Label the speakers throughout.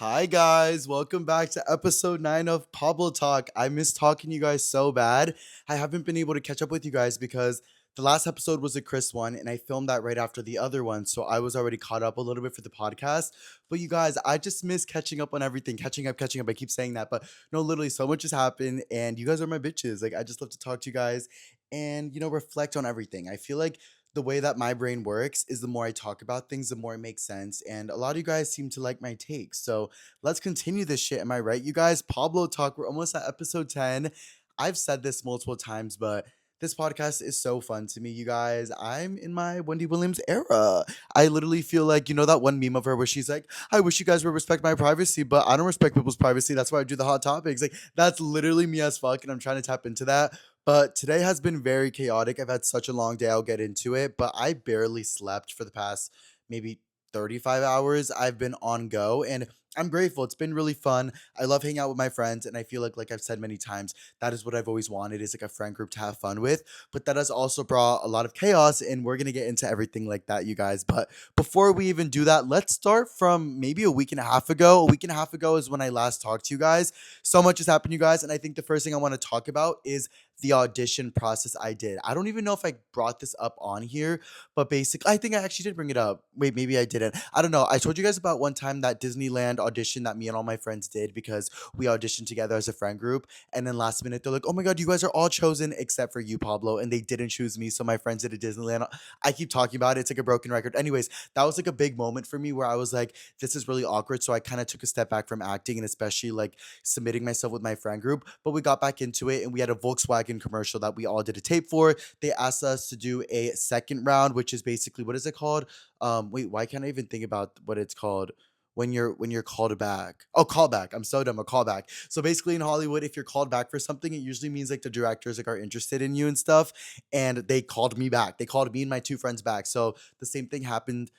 Speaker 1: Hi guys, welcome back to episode 9 of Pablo Talk. I miss talking to you guys so bad. I haven't been able to catch up with you guys because the last episode was a Chris one and I filmed that right after the other one, so I was already caught up a little bit for the podcast. But you guys, I just miss catching up on everything. Catching up. I keep saying that, but no, literally so much has happened and you guys are my bitches. Like I just love to talk to you guys and reflect on everything. I feel like the way that my brain works is the more I talk about things, the more it makes sense. And a lot of you guys seem to like my takes. So let's continue this shit. Am I right, you guys? Pablo Talk. We're almost at episode 10. I've said this multiple times, but this podcast is so fun to me, you guys. I'm in my Wendy Williams era. I literally feel like, that one meme of her where she's like, I wish you guys would respect my privacy, but I don't respect people's privacy. That's why I do the hot topics. Like, that's literally me as fuck, and I'm trying to tap into that. But today has been very chaotic. I've had such a long day. I'll get into it, but I barely slept for the past maybe 35 hours. I've been on go and I'm grateful. It's been really fun. I love hanging out with my friends and I feel like I've said many times, that is what I've always wanted is like a friend group to have fun with. But that has also brought a lot of chaos and we're going to get into everything like that, you guys. But before we even do that, let's start from maybe a week and a half ago. A week and a half ago is when I last talked to you guys. So much has happened, you guys, and I think the first thing I want to talk about is the audition process I did. I don't even know if I brought this up on here, but basically, I think I actually did bring it up. Wait, maybe I didn't. I don't know. I told you guys about one time that Disneyland audition that me and all my friends did because we auditioned together as a friend group. And then last minute, they're like, oh my God, you guys are all chosen except for you, Pablo. And they didn't choose me. So my friends did a Disneyland. I keep talking about it. It's like a broken record. Anyways, that was like a big moment for me where I was like, this is really awkward. So I kind of took a step back from acting and especially like submitting myself with my friend group. But we got back into it and we had a Volkswagen commercial that we all did a tape for. They asked us to do a second round, which is basically what is it called? Wait, why can't I even think about what it's called? When you're called back. Oh, callback. I'm so dumb. A callback. So basically in Hollywood, if you're called back for something, it usually means like the directors like are interested in you and stuff. And they called me back. They called me and my two friends back. So the same thing happened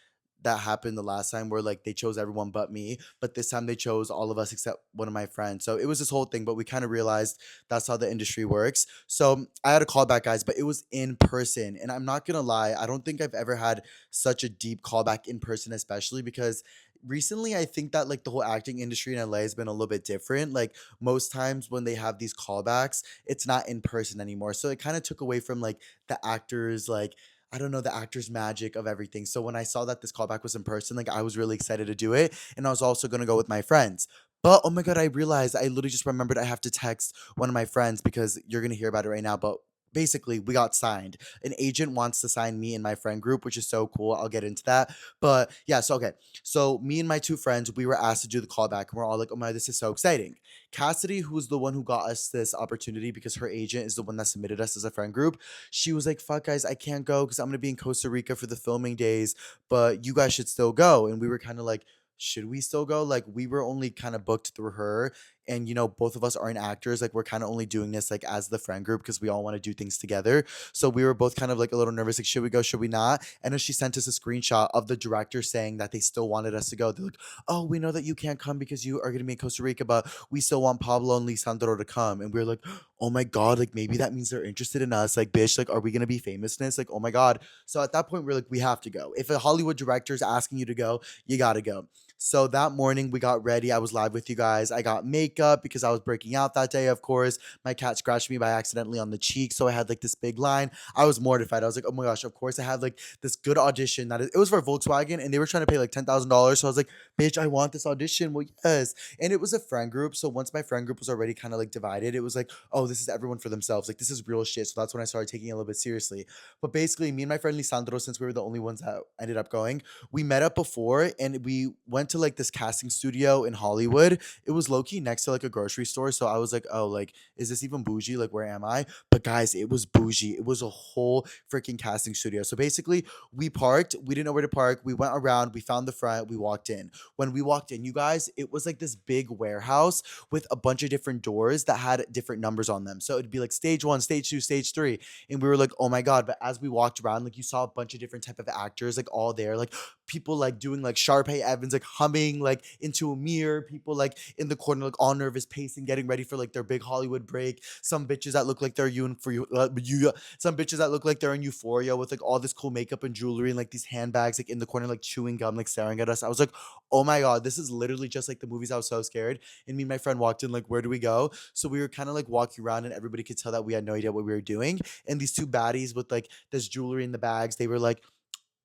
Speaker 1: the last time where like they chose everyone but me, but this time they chose all of us except one of my friends. So it was this whole thing, but we kind of realized that's how the industry works. So I had a callback, guys, but it was in person. And I'm not gonna lie, I don't think I've ever had such a deep callback in person, especially because recently I think that like the whole acting industry in LA has been a little bit different. Like most times when they have these callbacks, it's not in person anymore. So it kind of took away from like the actors like I don't know, the actor's magic of everything. So when I saw that this callback was in person, like I was really excited to do it. And I was also gonna go with my friends. But oh my God, I realized I literally just remembered I have to text one of my friends because you're gonna hear about it right now. But basically, we got signed. An agent wants to sign me and my friend group, which is so cool. I'll get into that. But yeah, so okay. So me and my two friends, we were asked to do the callback, and we're all like, oh my, this is so exciting. Cassidy, who's the one who got us this opportunity because her agent is the one that submitted us as a friend group, she was like, fuck guys, I can't go because I'm gonna be in Costa Rica for the filming days, but you guys should still go. And we were kind of like, should we still go? Like we were only kind of booked through her. And both of us aren't actors. Like we're kind of only doing this like as the friend group because we all want to do things together. So we were both kind of like a little nervous, like, should we go? Should we not? And then she sent us a screenshot of the director saying that they still wanted us to go. They're like, oh, we know that you can't come because you are gonna be in Costa Rica, but we still want Pablo and Lisandro to come. And we are like, oh my God, like maybe that means they're interested in us. Like, bitch, like, are we gonna be famousness? Like, oh my God. So at that point, we're like, we have to go. If a Hollywood director is asking you to go, you gotta go. So that morning we got ready. I was live with you guys. I got makeup because I was breaking out that day, of course. My cat scratched me by accidentally on the cheek. So I had like this big line. I was mortified. I was like, oh my gosh, of course I had like this good audition it was for Volkswagen and they were trying to pay like $10,000. So I was like, bitch, I want this audition. Well, yes. And it was a friend group. So once my friend group was already kind of like divided, it was like, oh, this is everyone for themselves. Like this is real shit. So that's when I started taking it a little bit seriously. But basically, me and my friend Lisandro, since we were the only ones that ended up going, we met up before and we went to like this casting studio in Hollywood. It was low key next to like a grocery store. So I was like, oh, like, is this even bougie? Like, where am I? But guys, it was bougie. It was a whole freaking casting studio. So basically, we parked. We didn't know where to park. We went around. We found the front. We walked in. When we walked in, you guys, it was like this big warehouse with a bunch of different doors that had different numbers on them. So it'd be like stage one, stage two, stage three. And we were like, oh my God. But as we walked around, like you saw a bunch of different type of actors, like all there, like people like doing like Sharpay Evans, like humming like into a mirror, people like in the corner, like all nervous, pacing, getting ready for like their big Hollywood break. Some bitches that look like they're some bitches that look like they're in Euphoria with like all this cool makeup and jewelry and like these handbags, like in the corner, like chewing gum, like staring at us. I was like, oh my God, this is literally just like the movies. I was so scared. And me and my friend walked in, like, where do we go? So we were kind of like walking around and everybody could tell that we had no idea what we were doing. And these two baddies with like this jewelry in the bags, they were like,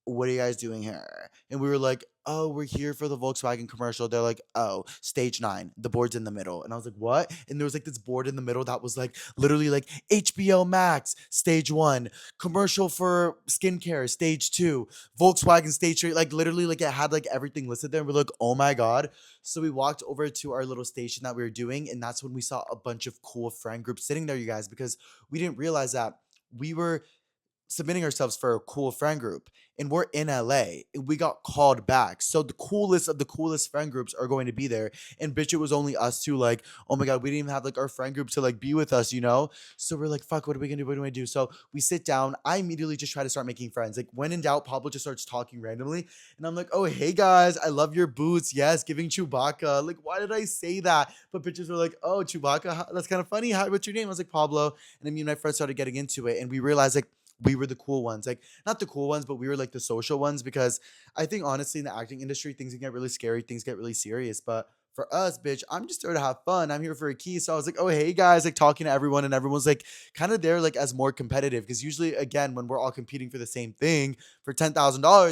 Speaker 1: what are you guys doing here? And we were like, oh, we're here for the Volkswagen commercial. They're like, oh, stage nine, the board's in the middle. And I was like, what? And there was like this board in the middle that was like literally like HBO Max, stage one, commercial for skincare, stage two, Volkswagen stage three. Like literally, like it had like everything listed there. And we're like, oh my God. So we walked over to our little station that we were doing. And that's when we saw a bunch of cool friend groups sitting there, you guys, because we didn't realize that we were submitting ourselves for a cool friend group and we're in LA and we got called back. So the coolest of the coolest friend groups are going to be there. And bitch, it was only us two, like, oh my God, we didn't even have like our friend group to like be with us, you know? So we're like, fuck, what are we gonna do? What do we do? So we sit down. I immediately just try to start making friends. Like when in doubt, Pablo just starts talking randomly. And I'm like, oh hey guys, I love your boots. Yes, giving Chewbacca. Like, why did I say that? But bitches were like, oh, Chewbacca, that's kind of funny. What's your name? I was like, Pablo. And then me and my friend started getting into it and we realized like we were the cool ones. Like, not the cool ones, but we were like the social ones because I think honestly in the acting industry, things can get really scary, things get really serious. But for us, bitch, I'm just there to have fun. I'm here for a key. So I was like, oh, hey guys, like talking to everyone, and everyone's like kind of there like as more competitive. Because usually, again, when we're all competing for the same thing for $10,000,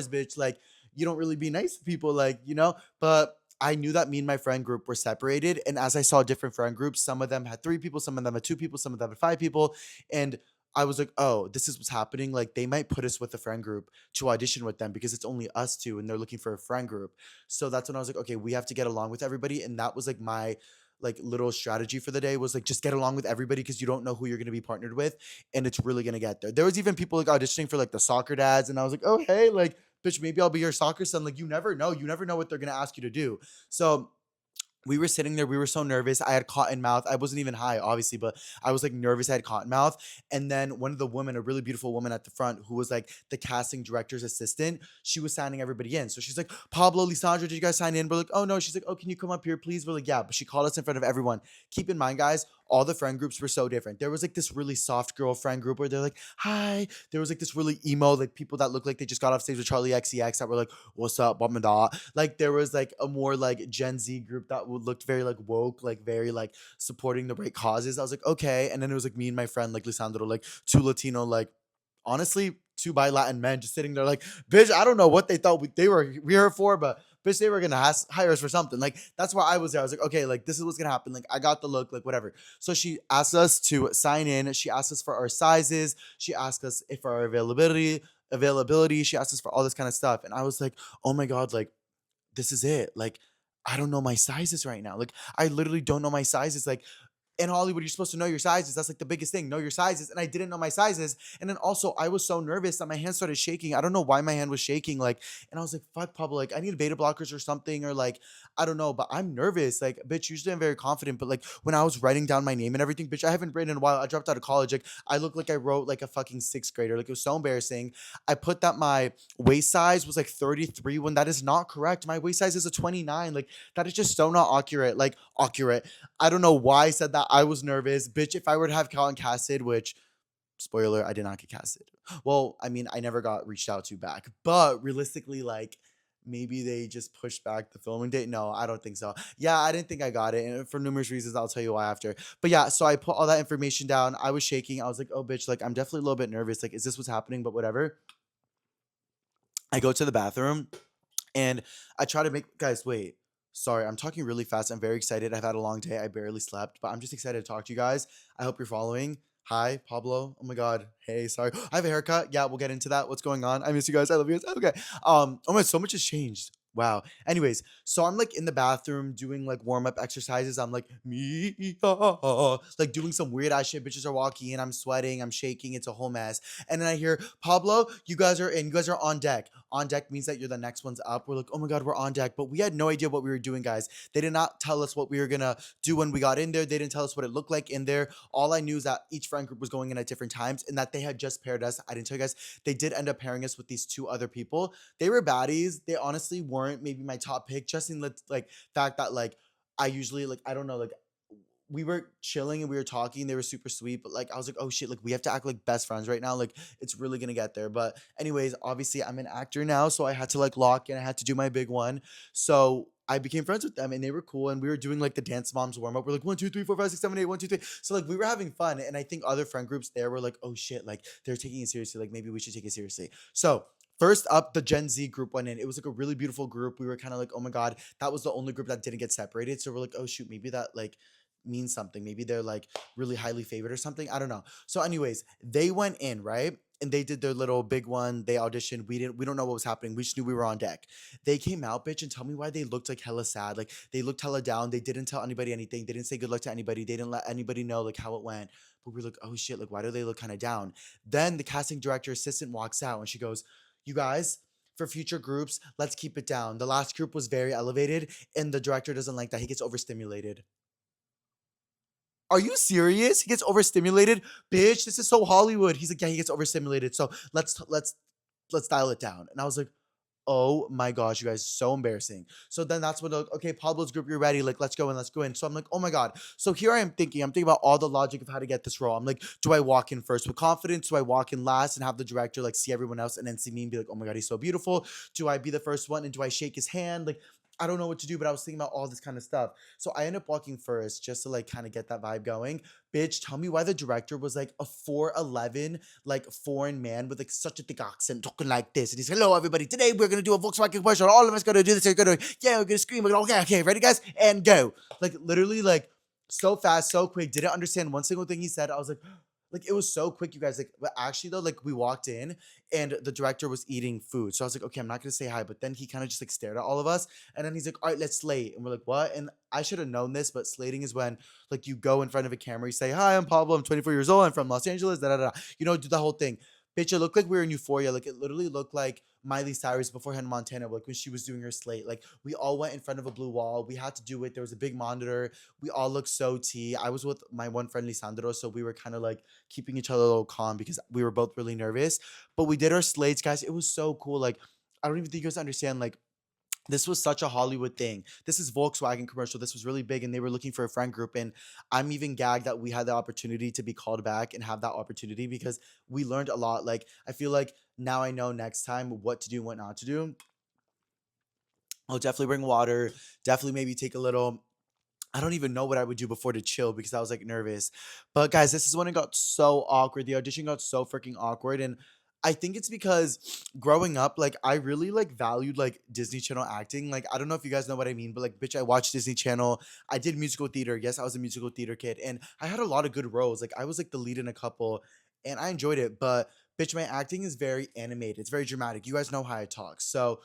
Speaker 1: bitch, like you don't really be nice to people, like, you know? But I knew that me and my friend group were separated. And as I saw different friend groups, some of them had three people, some of them had two people, some of them had five people. And I was like, oh, this is what's happening. Like, they might put us with a friend group to audition with them because it's only us two and they're looking for a friend group. So that's when I was like, okay, we have to get along with everybody. And that was like my like little strategy for the day was like just get along with everybody because you don't know who you're gonna be partnered with and it's really gonna get there. There was even people like auditioning for like the soccer dads, and I was like, oh hey, like bitch, maybe I'll be your soccer son. Like you never know. You never know what they're gonna ask you to do. So we were sitting there. We were so nervous. I had cotton mouth. I wasn't even high, obviously, but I was like nervous. I had cotton mouth. And then one of the women, a really beautiful woman at the front, who was like the casting director's assistant, she was signing everybody in. So she's like, Pablo, Lisandra, did you guys sign in? We're like, oh no. She's like, oh, can you come up here, please? We're like, yeah. But she called us in front of everyone. Keep in mind, guys, all the friend groups were so different. There was like this really soft girl friend group where they're like, hi. There was like this really emo, like people that looked like they just got off stage with Charlie XCX that were like, what's up, blah, blah, blah. Like there was like a more like Gen Z group that would looked very like woke, like very like supporting the right causes. I was like, okay. And then it was like me and my friend, like Lisandro, like two Latino, like honestly, two bi Latin men just sitting there like, bitch, I don't know what they thought they were we here for, but bitch, they were gonna hire us for something. Like that's why I was there. I was like, okay, like this is what's gonna happen. Like I got the look, like whatever. So she asked us to sign in. She asked us for our sizes. She asked us if our availability. She asked us for all this kind of stuff. And I was like, oh my God, like this is it. Like, I don't know my sizes right now. Like, I literally don't know my sizes. Like, in Hollywood, you're supposed to know your sizes. That's like the biggest thing. Know your sizes. And I didn't know my sizes. And then also, I was so nervous that my hand started shaking. I don't know why my hand was shaking. Like, and I was like, fuck, Pablo. Like, I need beta blockers or something. Or like, I don't know. But I'm nervous. Like, bitch, usually I'm very confident. But like, when I was writing down my name and everything, bitch, I haven't written in a while. I dropped out of college. Like, I looked like I wrote like a fucking sixth grader. Like, it was so embarrassing. I put that my waist size was like 33 when that is not correct. My waist size is a 29. Like, that is just so not accurate. Like, accurate. I don't know why I said that. I was nervous. Bitch, if I were to have gotten casted, which, spoiler, I did not get casted. Well, I mean, I never got reached out to back. But realistically, like, maybe they just pushed back the filming date. No, I don't think so. Yeah, I didn't think I got it. And for numerous reasons, I'll tell you why after. But yeah, so I put all that information down. I was shaking. I was like, oh, bitch, like, I'm definitely a little bit nervous. Like, is this what's happening? But whatever. I go to the bathroom and I try to make guys wait. Sorry, I'm talking really fast. I'm very excited. I've had a long day. I barely slept, but I'm just excited to talk to you guys. I hope you're following. Hi, Pablo. Oh my God. Hey, sorry. I have a haircut. Yeah, we'll get into that. What's going on? I miss you guys. I love you guys. Okay. Oh my, so much has changed. Wow. Anyways, so I'm like in the bathroom doing like warm up exercises. I'm like like doing some weird ass shit. Bitches are walking in. I'm sweating. I'm shaking. It's a whole mess. And then I hear Pablo. You guys are in. You guys are on deck. On deck means that you're the next ones up. We're like, oh my God, we're on deck. But we had no idea what we were doing, guys. They did not tell us what we were gonna do when we got in there. They didn't tell us what it looked like in there. All I knew is that each friend group was going in at different times and that they had just paired us. I didn't tell you guys, they did end up pairing us with these two other people. They were baddies. They honestly weren't maybe my top pick, just in the like fact that like I usually like I don't know like we were chilling and we were talking. They were super sweet, but like I was like, oh shit, like we have to act like best friends right now. Like it's really gonna get there. But anyways, obviously I'm an actor now, so I had to like lock in. I had to do my big one. So I became friends with them and they were cool. And we were doing like the dance moms warm up. We're like 1, 2, 3, 4, 5, 6, 7, 8, 1, 2, 3. So like we were having fun. And I think other friend groups there were like, oh shit, like they're taking it seriously. Like maybe we should take it seriously. So first up, the Gen Z group went in. It was like a really beautiful group. We were kind of like, oh my God, that was the only group that didn't get separated. So we're like, oh shoot, maybe that like means something. Maybe they're like really highly favored or something. I don't know. So, anyways, they went in, right? And they did their little big one. They auditioned. We don't know what was happening. We just knew we were on deck. They came out, bitch, and tell me why they looked like hella sad. Like they looked hella down. They didn't tell anybody anything. They didn't say good luck to anybody. They didn't let anybody know like how it went. But we are like, oh shit, like why do they look kind of down? Then the casting director assistant walks out and she goes, you guys, for future groups, let's keep it down. The last group was very elevated, and the director doesn't like that. He gets overstimulated. Are you serious? He gets overstimulated? Bitch, this is so Hollywood. He's like, yeah, he gets overstimulated. So let's dial it down. And I was like, oh my gosh, you guys, so embarrassing. So then that's when they're like, okay, Pablo's group, you're ready. Like, let's go in, let's go in. So I'm like, oh my God. So here I am thinking, I'm thinking about all the logic of how to get this role. I'm like, do I walk in first with confidence? Do I walk in last and have the director like see everyone else and then see me and be like, oh my God, he's so beautiful? Do I be the first one and do I shake his hand? Like, I don't know what to do, but I was thinking about all this kind of stuff. So I end up walking first just to like kind of get that vibe going. Bitch, tell me why the director was like a 4'11" like foreign man with like such a thick accent talking like this. And he's hello everybody. Today we're gonna do a Volkswagen commercial. All of us gonna do this. We're gonna yeah, we're gonna scream. We're gonna okay, ready guys? And go. Like literally like so fast, so quick. Didn't understand one single thing he said. I was like it was so quick, you guys. Like, but actually though, like we walked in and the director was eating food. So I was like, okay, I'm not gonna say hi. But then he kind of just like stared at all of us. And then he's like, all right, let's slate. And we're like, what? And I should have known this, but slating is when like you go in front of a camera, you say, hi, I'm Pablo, I'm 24 years old, I'm from Los Angeles, da da da. You know, do the whole thing. Bitch, it looked like we were in Euphoria. Like it literally looked like Miley Cyrus before Hannah Montana, like when she was doing her slate. Like we all went in front of a blue wall. We had to do it. There was a big monitor. We all looked so tea. I was with my one friend Lisandro, so we were kind of like keeping each other a little calm because we were both really nervous. But we did our slates, guys. It was so cool. Like I don't even think you guys understand. Like this was such a Hollywood thing. This is Volkswagen commercial. This was really big, and they were looking for a friend group. And I'm even gagged that we had the opportunity to be called back and have that opportunity because we learned a lot. Like I feel like now I know next time what to do, what not to do. I'll definitely bring water. Definitely maybe take a little. I don't even know what I would do before to chill because I was like nervous. But guys, this is when it got so awkward. The audition got so freaking awkward. And I think it's because growing up, like I really like valued like Disney Channel acting. Like I don't know if you guys know what I mean, but like bitch, I watched Disney Channel. I did musical theater. Yes, I was a musical theater kid. And I had a lot of good roles. Like I was like the lead in a couple and I enjoyed it. But bitch, my acting is very animated. It's very dramatic. You guys know how I talk. So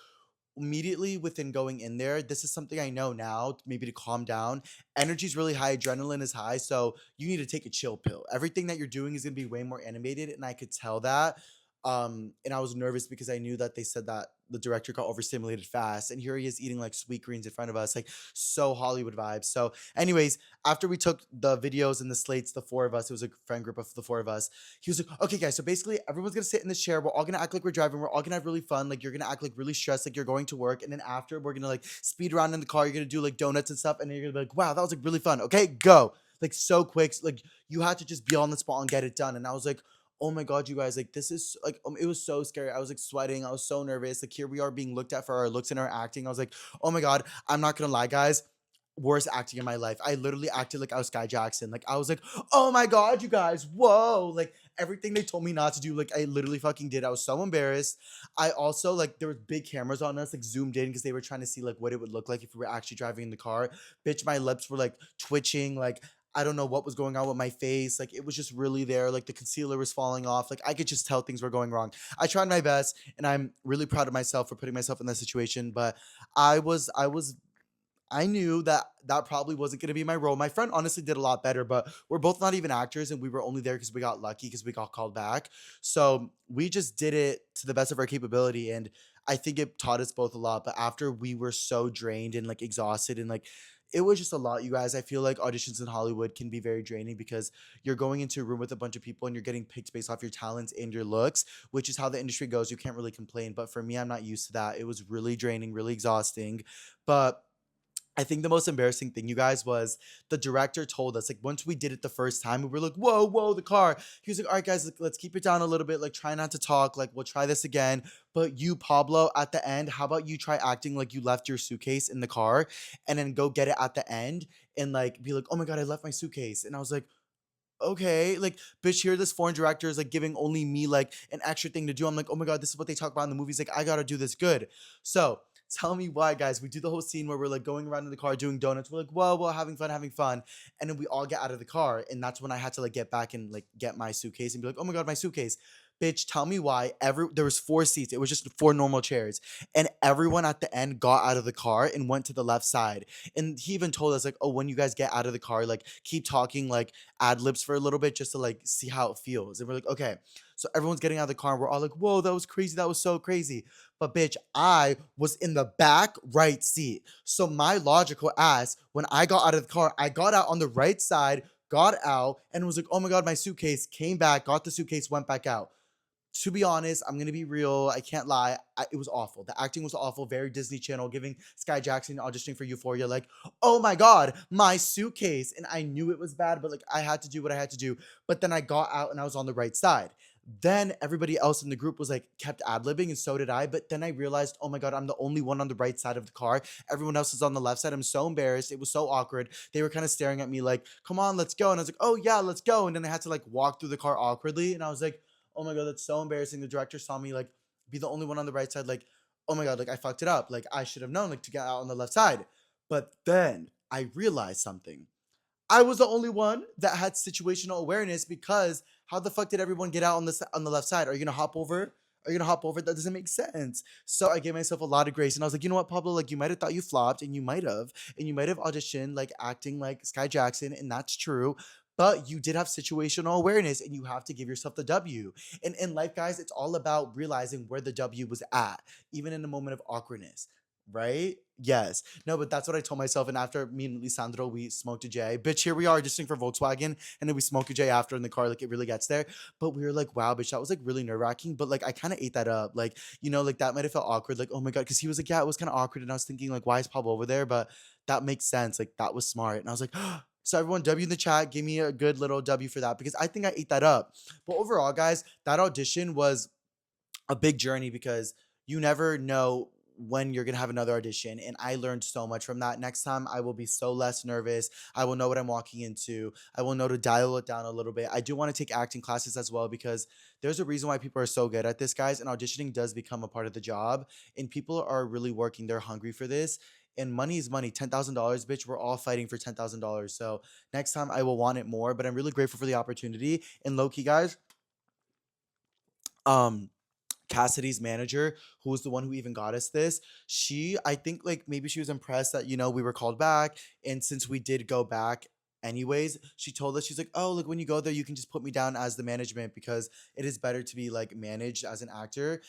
Speaker 1: immediately within going in there, this is something I know now, maybe to calm down. Energy's really high, adrenaline is high, so you need to take a chill pill. Everything that you're doing is gonna be way more animated, and I could tell that. And I was nervous because I knew that they said that the director got overstimulated fast, and here he is eating like sweet greens in front of us, like so Hollywood vibes. So, anyways, after we took the videos and the slates, the four of us, it was a friend group of the four of us. He was like, okay, guys, so basically everyone's gonna sit in this chair. We're all gonna act like we're driving. We're all gonna have really fun. Like you're gonna act like really stressed, like you're going to work. And then after, we're gonna like speed around in the car. You're gonna do like donuts and stuff. And then you're gonna be like, wow, that was like really fun. Okay, go. Like so quick. Like you had to just be on the spot and get it done. And I was like, oh my God, you guys, like this is like, it was so scary. I was like sweating. I was so nervous. Like here we are being looked at for our looks and our acting. I was like, oh my God, I'm not gonna lie, guys, worst acting in my life. I literally acted like I was Sky Jackson. Like I was like, oh my God, you guys, whoa. Like everything they told me not to do, like I literally fucking did. I was so embarrassed. I also like there was big cameras on us, like zoomed in because they were trying to see like what it would look like if we were actually driving in the car. Bitch, my lips were like twitching, like I don't know what was going on with my face. Like it was just really there. Like the concealer was falling off. Like I could just tell things were going wrong. I tried my best and I'm really proud of myself for putting myself in that situation. But I knew that that probably wasn't going to be my role. My friend honestly did a lot better, but we're both not even actors and we were only there because we got lucky because we got called back. So we just did it to the best of our capability. And I think it taught us both a lot. But after we were so drained and like exhausted and like it was just a lot, you guys. I feel like auditions in Hollywood can be very draining because you're going into a room with a bunch of people and you're getting picked based off your talents and your looks, which is how the industry goes. You can't really complain. But for me, I'm not used to that. It was really draining, really exhausting. But I think the most embarrassing thing, you guys, was the director told us, like, once we did it the first time, we were like, whoa, whoa, the car. He was like, all right, guys, let's keep it down a little bit. Like, try not to talk. Like, we'll try this again. But you, Pablo, at the end, how about you try acting like you left your suitcase in the car and then go get it at the end and, like, be like, oh my God, I left my suitcase. And I was like, okay, like, bitch, here this foreign director is like giving only me like an extra thing to do. I'm like, oh my God, this is what they talk about in the movies. Like, I gotta do this good. So tell me why, guys. We do the whole scene where we're like going around in the car doing donuts. We're like, whoa, whoa, having fun, having fun. And then we all get out of the car. And that's when I had to like get back and like get my suitcase and be like, oh my God, my suitcase. Bitch, tell me why there was four seats. It was just four normal chairs. And everyone at the end got out of the car and went to the left side. And he even told us, like, oh, when you guys get out of the car, like keep talking, like ad libs for a little bit just to like see how it feels. And we're like, okay. So everyone's getting out of the car and we're all like, whoa, that was crazy. That was so crazy. But bitch, I was in the back right seat. So my logical ass, when I got out of the car, I got out on the right side, got out, and was like, oh my God, my suitcase, came back, got the suitcase, went back out. To be honest, I'm gonna be real. I can't lie. It was awful. The acting was awful. Very Disney Channel, giving Sky Jackson auditioning for Euphoria. Like, oh my God, my suitcase. And I knew it was bad, but like I had to do what I had to do. But then I got out and I was on the right side. Then everybody else in the group was like kept ad libbing, and so did I. But then I realized, oh my God, I'm the only one on the right side of the car. Everyone else is on the left side. I'm so embarrassed. It was so awkward. They were kind of staring at me like, come on, let's go. And I was like, oh yeah, let's go. And then I had to like walk through the car awkwardly. And I was like, oh my God, that's so embarrassing. The director saw me like be the only one on the right side. Like, oh my God, like I fucked it up. Like I should have known like to get out on the left side. But then I realized something. I was the only one that had situational awareness because how the fuck did everyone get out on on the left side? Are you gonna hop over? Are you gonna hop over? That doesn't make sense. So I gave myself a lot of grace, and I was like, you know what, Pablo? Like you might have thought you flopped, and you might have auditioned like acting like Sky Jackson, and that's true. But you did have situational awareness, and you have to give yourself the W. And in life, guys, it's all about realizing where the W was at, even in a moment of awkwardness. Right? Yes. No, but that's what I told myself. And after me and Lisandro, we smoked a J. Bitch, here we are just for Volkswagen. And then we smoke a J after in the car. Like it really gets there. But we were like, wow, bitch, that was like really nerve wracking. But like I kind of ate that up. Like, like that might have felt awkward. Like, oh my God. Cause he was like, yeah, it was kind of awkward. And I was thinking, like, why is Pablo over there? But that makes sense. Like that was smart. And I was like, so everyone W in the chat, give me a good little W for that because I think I ate that up. But overall, guys, that audition was a big journey because you never know when you're gonna have another audition. And I learned so much from that. Next time, I will be so less nervous. I will know what I'm walking into. I will know to dial it down a little bit. I do want to take acting classes as well because there's a reason why people are so good at this, guys. And auditioning does become a part of the job. And people are really working, they're hungry for this. And money is money. $10,000, bitch. We're all fighting for $10,000. So next time I will want it more. But I'm really grateful for the opportunity. And low key, guys, um, Cassidy's manager, who was the one who even got us this, I think like maybe she was impressed that, we were called back. And since we did go back anyways, she told us, she's like, oh, like when you go there, you can just put me down as the management because it is better to be like managed as an actor.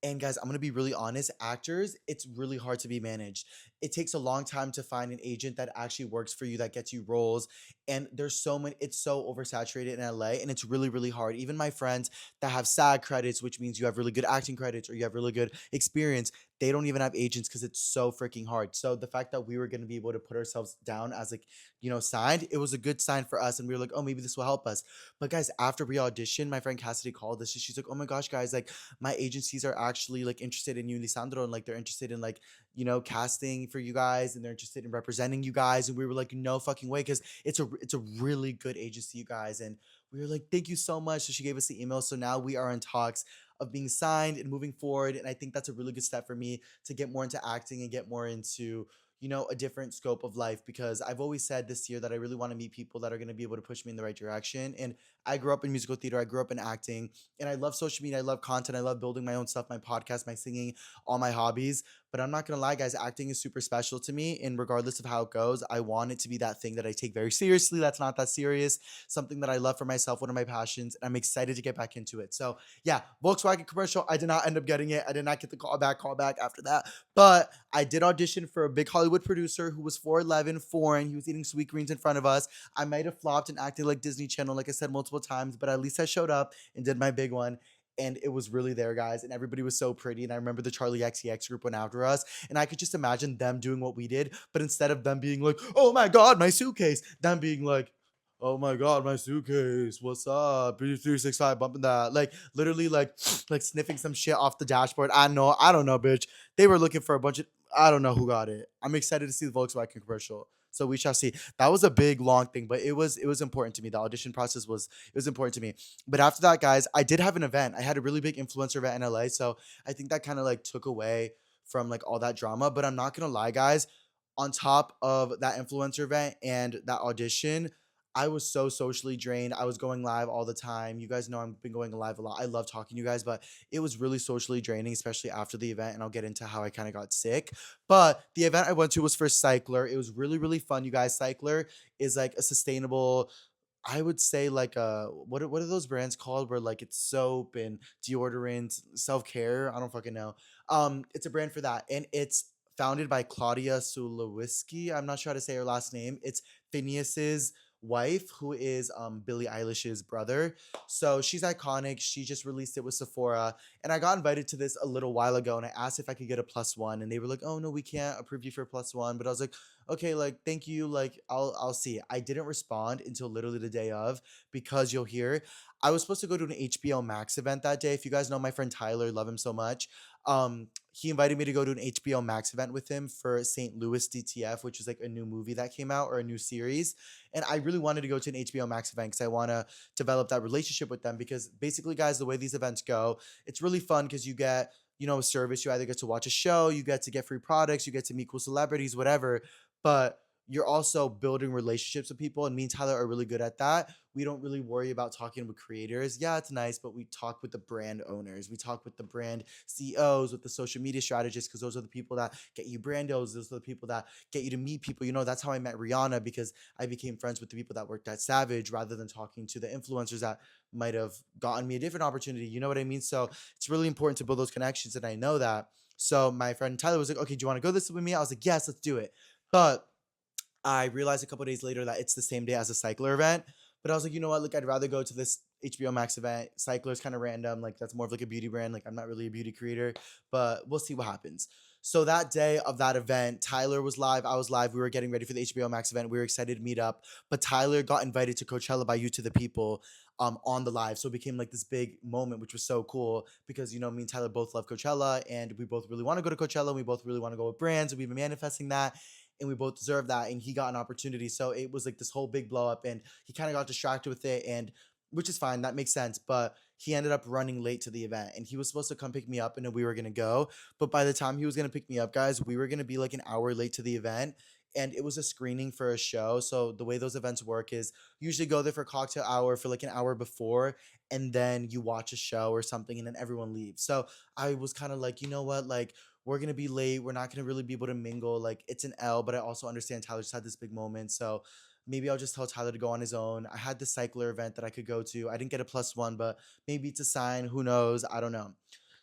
Speaker 1: And guys, I'm gonna be really honest, actors, it's really hard to be managed. It takes a long time to find an agent that actually works for you, that gets you roles. And there's so many, it's so oversaturated in LA, and it's really, really hard. Even my friends that have SAG credits, which means you have really good acting credits or you have really good experience, they don't even have agents because it's so freaking hard. So the fact that we were gonna be able to put ourselves down as like, signed, it was a good sign for us. And we were like, oh, maybe this will help us. But guys, after we auditioned, my friend Cassidy called us and she's like, oh my gosh, guys, like my agencies are actually like interested in you, Lisandro, and like they're interested in like, casting for you guys, and they're interested in representing you guys. And we were like, no fucking way, because it's a really good agency, you guys. And we were like, thank you so much. So she gave us the email. So now we are in talks of being signed and moving forward. And I think that's a really good step for me to get more into acting and get more into a different scope of life, because I've always said this year that I really want to meet people that are going to be able to push me in the right direction. And I grew up in musical theater, I grew up in acting, and I love social media, I love content, I love building my own stuff, my podcast, my singing, all my hobbies. But I'm not gonna lie, guys, acting is super special to me. And regardless of how it goes, I want it to be that thing that I take very seriously. That's not that serious. Something that I love for myself, one of my passions. And I'm excited to get back into it. So yeah, Volkswagen commercial. I did not end up getting it. I did not get the call back after that. But I did audition for a big Hollywood producer who was 4'11", foreign. He was eating sweet greens in front of us. I might have flopped and acted like Disney Channel, like I said multiple times, but at least I showed up and did my big one. And it was really there, guys. And everybody was so pretty. And I remember the Charlie XCX group went after us. And I could just imagine them doing what we did. But instead of them being like, oh my God, my suitcase, them being like, oh my God, my suitcase. What's up? 365 bumping that. Like literally like sniffing some shit off the dashboard. I don't know, bitch. They were looking for a bunch of I don't know who got it. I'm excited to see the Volkswagen commercial. So we shall see. That was a big long thing, but it was important to me. The audition process was it was important to me. But after that, guys, I did have an event. I had a really big influencer event in LA, so I think that kind of like took away from like all that drama. But I'm not gonna lie, guys. On top of that influencer event and that audition, I was so socially drained. I was going live all the time. You guys know I've been going live a lot. I love talking to you guys, but it was really socially draining, especially after the event. And I'll get into how I kind of got sick. But the event I went to was for Cycler. It was really, really fun, you guys. Cycler is like a sustainable, I would say like what are those brands called where like it's soap and deodorant, self-care? I don't fucking know. It's a brand for that. And it's founded by Claudia Sulawski. I'm not sure how to say her last name. It's Phineas's wife, who is Billie Eilish's brother. So she's iconic. She just released it with Sephora. And I got invited to this a little while ago and I asked if I could get a plus one. And they were like, oh no, we can't approve you for a plus one. But I was like, okay, like thank you, like I'll see. I didn't respond until literally the day of because you'll hear I was supposed to go to an HBO Max event that day. If you guys know my friend Tyler, love him so much. He invited me to go to an HBO Max event with him for St. Louis DTF, which is like a new movie that came out or a new series. And I really wanted to go to an HBO Max event because I want to develop that relationship with them. Because basically, guys, the way these events go, it's really fun because you get a service. You either get to watch a show, you get to get free products, you get to meet cool celebrities, whatever, but you're also building relationships with people. And me and Tyler are really good at that. We don't really worry about talking with creators. Yeah, it's nice, but we talk with the brand owners. We talk with the brand CEOs, with the social media strategists, because those are the people that get you brand deals. Those are the people that get you to meet people. That's how I met Rihanna, because I became friends with the people that worked at Savage rather than talking to the influencers that might have gotten me a different opportunity. You know what I mean? So it's really important to build those connections. And I know that. So my friend Tyler was like, okay, do you want to go this with me? I was like, yes, let's do it. But I realized a couple days later that it's the same day as a cycler event. But I was like, you know what? Like, I'd rather go to this HBO Max event. Cycler's kind of random. Like, that's more of like a beauty brand. Like, I'm not really a beauty creator, but we'll see what happens. So that day of that event, Tyler was live. I was live. We were getting ready for the HBO Max event. We were excited to meet up. But Tyler got invited to Coachella by You to the People on the live. So it became like this big moment, which was so cool because, me and Tyler both love Coachella and we both really want to go to Coachella. And we both really want to go with brands. And we've been manifesting that and we both deserve that. And he got an opportunity. So it was like this whole big blow up and he kind of got distracted with it. And which is fine. That makes sense. But he ended up running late to the event and he was supposed to come pick me up and then we were going to go. But by the time he was going to pick me up, guys, we were going to be like an hour late to the event. And it was a screening for a show. So the way those events work is you usually go there for cocktail hour for like an hour before, and then you watch a show or something, and then everyone leaves. So I was kind of like, you know what, like we're gonna be late. We're not gonna really be able to mingle. Like it's an L, but I also understand Tyler just had this big moment. So maybe I'll just tell Tyler to go on his own. I had the cycler event that I could go to. I didn't get a plus one, but maybe it's a sign. Who knows? I don't know.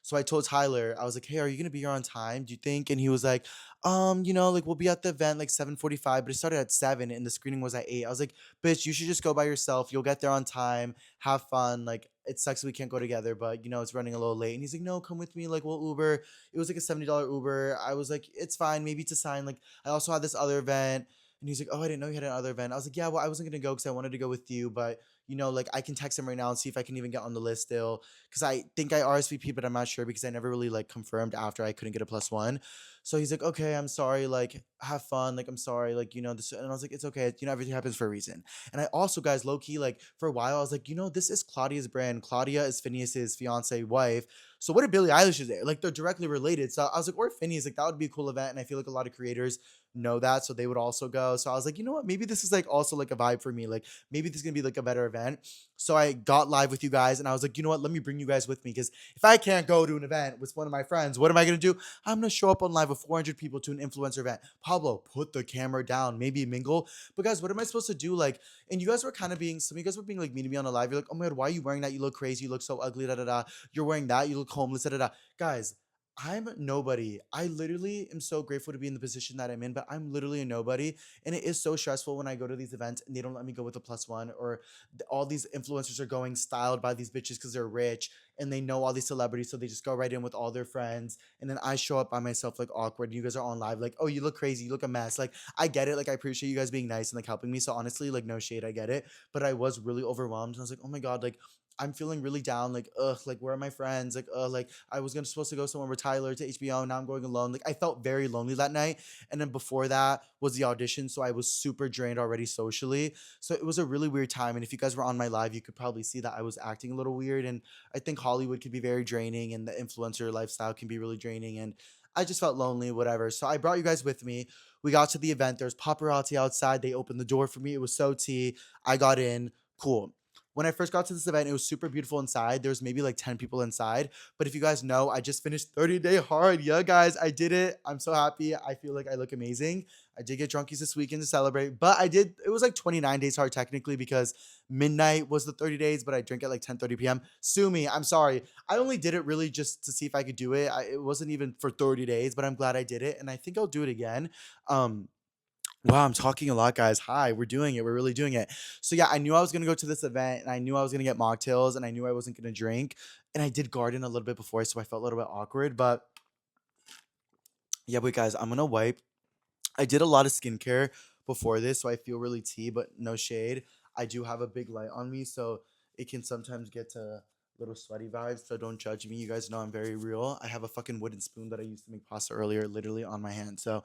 Speaker 1: So I told Tyler, I was like, hey, are you gonna be here on time? Do you think? And he was like, like we'll be at the event like 7:45, but it started at 7 and the screening was at 8. I was like, bitch, you should just go by yourself. You'll get there on time, have fun. Like it sucks we can't go together, but it's running a little late. And he's like, no, come with me, like we'll Uber. It was like a $70 Uber. I was like, it's fine, maybe it's a sign. Like I also had this other event. And he's like, oh, I didn't know you had another event. I was like, yeah, well, I wasn't gonna go because I wanted to go with you, but like I can text him right now and see if I can even get on the list still. Because I think I RSVP, but I'm not sure because I never really like confirmed after I couldn't get a plus one. So he's like, okay, I'm sorry, like have fun, like I'm sorry, like this, and I was like, it's okay, everything happens for a reason. And I also, guys, low key, like for a while, I was like, this is Claudia's brand. Claudia is Phineas's fiance wife. So what if Billie Eilish is there? Like they're directly related. So I was like, or Phineas, like that would be a cool event. And I feel like a lot of creators know that, so they would also go. So I was like, you know what? Maybe this is like also like a vibe for me. Like maybe this is gonna be like a better event. So I got live with you guys, and I was like, you know what? Let me bring you guys with me because if I can't go to an event with one of my friends, what am I gonna do? I'm gonna show up on live with 400 people to an influencer event. Pablo, put the camera down, maybe mingle. But guys, what am I supposed to do? Like, and you guys were kind of being, some of you guys were being like mean to me on the live. You're like, oh my god, why are you wearing that? You look crazy. You look so ugly. Da da da. You're wearing that. You look homeless. Da da da. Guys, I'm nobody. I literally am so grateful to be in the position that I'm in, but I'm literally a nobody. And it is so stressful when I go to these events and they don't let me go with a plus one, or all these influencers are going styled by these bitches because they're rich and they know all these celebrities. So they just go right in with all their friends. And then I show up by myself like awkward. And you guys are on live like, oh, you look crazy. You look a mess. Like, I get it. Like, I appreciate you guys being nice and like helping me. So honestly, like, no shade. I get it. But I was really overwhelmed. And I was like, oh my God, like, I'm feeling really down. Like, ugh, like, where are my friends? Like, like, I was gonna supposed to go somewhere with Tyler to HBO. Now I'm going alone. Like, I felt very lonely that night. And then before that was the audition. So I was super drained already socially. So it was a really weird time. And if you guys were on my live, you could probably see that I was acting a little weird. And I think Hollywood can be very draining and the influencer lifestyle can be really draining. And I just felt lonely, whatever. So I brought you guys with me. We got to the event. There's paparazzi outside. They opened the door for me. It was so tea. I got in. Cool. When I first got to this event, it was super beautiful inside. There was maybe like 10 people inside. But if you guys know, I just finished 30-day hard. Yeah, guys, I did it. I'm so happy. I feel like I look amazing. I did get drunkies this weekend to celebrate, but it was like 29 days hard technically because midnight was the 30 days, but I drink at like 10:30 p.m. Sue me. I'm sorry. I only did it really just to see if I could do it. It wasn't even for 30 days, but I'm glad I did it. And I think I'll do it again. Um, Wow, I'm talking a lot, guys. Hi, we're doing it. We're really doing it. So yeah, I knew I was gonna go to this event, and I knew I was gonna get mocktails, and I knew I wasn't gonna drink. And I did garden a little bit before, so I felt a little bit awkward. But yeah, but guys, I'm gonna wipe. I did a lot of skincare before this, so I feel really tea, but no shade. I do have a big light on me, so it can sometimes get to little sweaty vibes. So don't judge me. You guys know I'm very real. I have a fucking wooden spoon that I used to make pasta earlier, literally on my hand. So